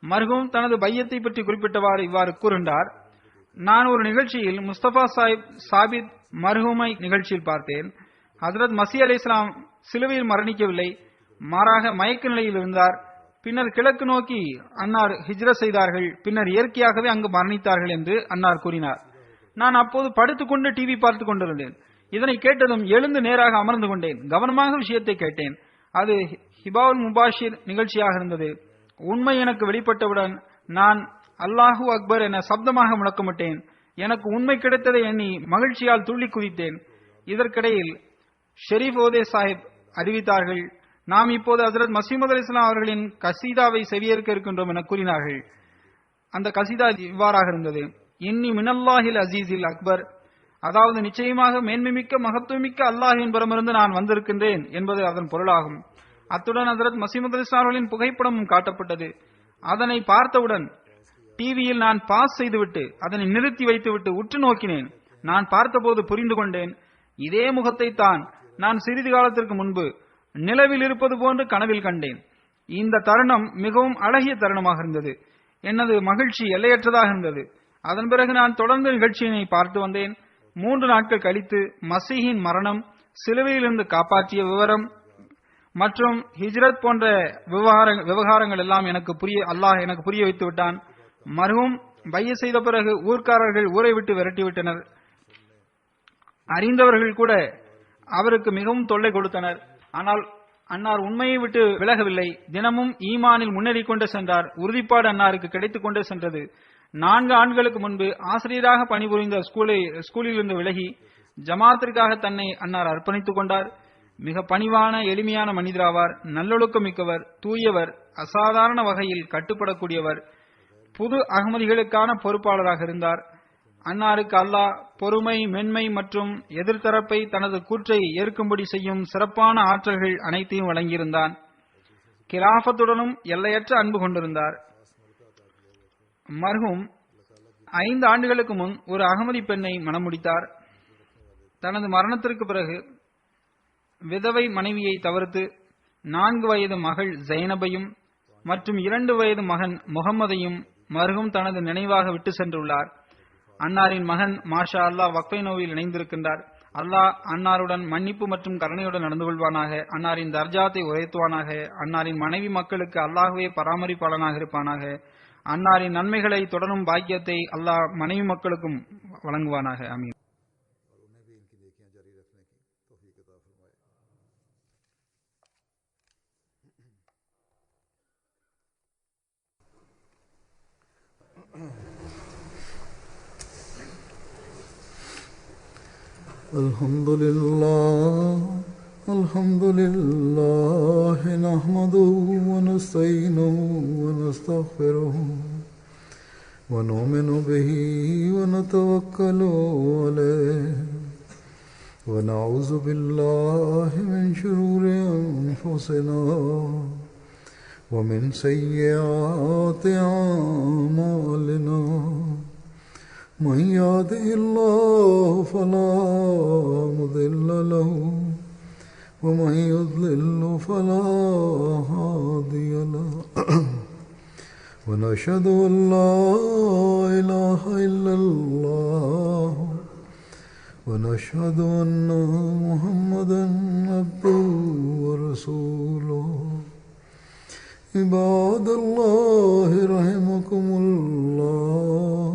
மர்ஹூம் தனது பையத்தை பற்றி குறிப்பிட்டவாறு இவ்வாறு கூறுகின்றார், நான் ஒரு நிகழ்ச்சியில் முஸ்தபா சாஹிப் சாபித் மர்ஹூமை நிகழ்ச்சியில் பார்த்தேன். ஹஜ்ரத் மசீஹ் அலைஹிஸ்ஸலாம் சிலுவையில் மரணிக்கவில்லை, மாறாக மயக்க நிலையில் இருந்தார். பின்னர் கிழக்கு நோக்கி அன்னார் ஹிஜ்ரத் செய்தார்கள், பின்னர் இயற்கையாகவே அங்கு மரணித்தார்கள் என்று அன்னார் கூறினார். நான் அப்போது படுத்துக்கொண்டு டிவி பார்த்துக் கொண்டிருந்தேன். இதனை கேட்டதும் எழுந்து நேராக அமர்ந்து கொண்டேன். கவனமாக விஷயத்தை கேட்டேன். அது ஹிபாவுல் முபாஷிர் நிகழ்ச்சியாக இருந்தது. உண்மை எனக்கு வெளிப்பட்டவுடன் நான் அல்லாஹு அக்பர் என சப்தமாக முழக்கமிட்டேன். எனக்கு உண்மை கிடைத்ததை எண்ணி மகிழ்ச்சியால் துள்ளி குதித்தேன். இதற்கிடையில் ஷெரீப் ஓதே சாஹிப் அறிவித்தார்கள், நாம் இப்போது ஹஜ்ரத் மசீமது அலைஹிஸ்ஸலாம் அவர்களின் கசீதாவை செவியேற்க இருக்கின்றோம் என கூறினார்கள். அந்த கசீதா இவ்வாறாக இருந்தது, இன்னி மினல்லாஹில் அசீஸில் அக்பர், அதாவது நிச்சயமாக மேன்மைமிக்க மகத்துவமிக்க அல்லாஹின் புறமிருந்து நான் வந்திருக்கின்றேன் என்பது அதன் பொருளாகும். அத்துடன் ஹஜ்ரத் மசீமது அலைஹிஸ்ஸலாம் அவர்களின் புகைப்படமும் காட்டப்பட்டது. அதனை பார்த்தவுடன் டிவியில் நான் பாஸ் செய்துவிட்டு அதனை நிறுத்தி வைத்துவிட்டு உற்று நோக்கினேன். நான் பார்த்தபோது புரிந்து கொண்டேன், இதே முகத்தை தான் நான் சிறிது காலத்திற்கு முன்பு நிலவில் இருப்பது போன்று கனவில் கண்டேன். இந்த தருணம் மிகவும் அழகிய தருணமாக இருந்தது. எனது மகிழ்ச்சி எல்லையற்றதாக இருந்தது. அதன் பிறகு நான் தொடர்ந்து நிகழ்ச்சியினை பார்த்து வந்தேன். 3 நாட்கள் கழித்து மசீஹின் மரணம், சிலுவையிலிருந்து காப்பாற்றிய விவரம் மற்றும் ஹிஜ்ரத் போன்ற விவகாரங்கள் எல்லாம் அல்லாஹ் எனக்கு புரிய வைத்து விட்டான். மர்ஹூம் பைய செய்த பிறகு ஊர்க்காரர்கள் ஊரை விட்டு விரட்டிவிட்டனர். அறிந்தவர்கள் கூட அவருக்கு மிகவும் தொல்லை கொடுத்தனர். ஆனால் அன்னார் உண்மையை விட்டு விலகவில்லை. தினமும் ஈமானில் முன்னேறிக் கொண்டே சென்றார். உறுதிப்பாடு அன்னாருக்கு கிடைத்துக் கொண்டே சென்றது. 4 ஆண்டுகளுக்கு முன்பு ஆசிரியராக பணிபுரிந்த ஸ்கூலில் இருந்து விலகி ஜமாத்திற்காக தன்னை அன்னார் அர்ப்பணித்துக் கொண்டார். மிக பணிவான எளிமையான மனிதராவார். நல்லொழுக்கம் மிக்கவர், தூயவர், அசாதாரண வகையில் கட்டுப்படக்கூடியவர். புது அகமதிகளுக்கான பொறுப்பாளராக இருந்தார். அன்னாருக்கு அல்லாஹ் பொறுமை, மென்மை மற்றும் எதிர்த்தரப்பை தனது கூற்றை ஏற்கும்படி செய்யும் சிறப்பான ஆற்றல்கள் அனைத்தையும் வழங்கியிருந்தான். கிலாஃபத்துடனும் எல்லையற்ற அன்பு கொண்டிருந்தார். மர்ஹூம் 5 ஆண்டுகளுக்கு முன் ஒரு அகமதி பெண்ணை மணமுடித்தார். தனது மரணத்திற்கு பிறகு விதவை மனைவியை தவிர்த்து 4 வயது மகள் ஜைனபையும் மற்றும் 2 வயது மகன் முகம்மதையும் மர்ஹூம் தனது நினைவாக விட்டு சென்றுள்ளார். அன்னாரின் மகன் மாஷா அல்லாஹ் வக்ஃபை நோவில் இணைந்திருக்கின்றார். அல்லாஹ் அன்னாருடன் மன்னிப்பு மற்றும் கருணையுடன் நடந்து கொள்வானாக. அன்னாரின் தர்ஜாத்தை உயர்த்துவானாக. அன்னாரின் மனைவி மக்களுக்கு அல்லாஹ்வே பராமரிப்பாளனாக இருப்பானாக. அன்னாரின் நன்மைகளை தொடரும் பாக்கியத்தை அல்லாஹ் மனைவி மக்களுக்கும் வழங்குவானாக. ஆமீன்.
الحمد لله نحمده ونستعينه ونستغفره ونؤمن به ونتوكل عليه ونعوذ بالله من شرور أنفسنا ومن سيئات أعمالنا من يهده الله فلا مضل له ومن يضلل فلا هادي له ونشهد أن لا إله إلا الله ونشهد أن محمدا عبده ورسوله عباد الله رحمكم الله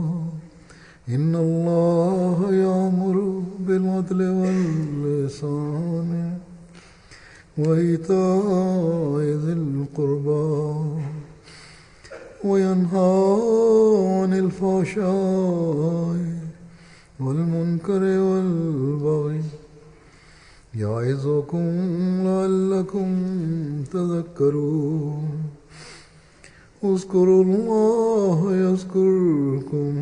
إن الله يأمر بالعدل والإحسان وإيتاء ذي القربى وينهى عن الفحشاء والمنكر والبغي يعظكم لعلكم تذكرون اذكروا الله يذكركم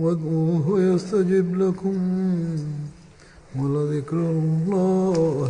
وادعوه يستجب لكم ولذكر الله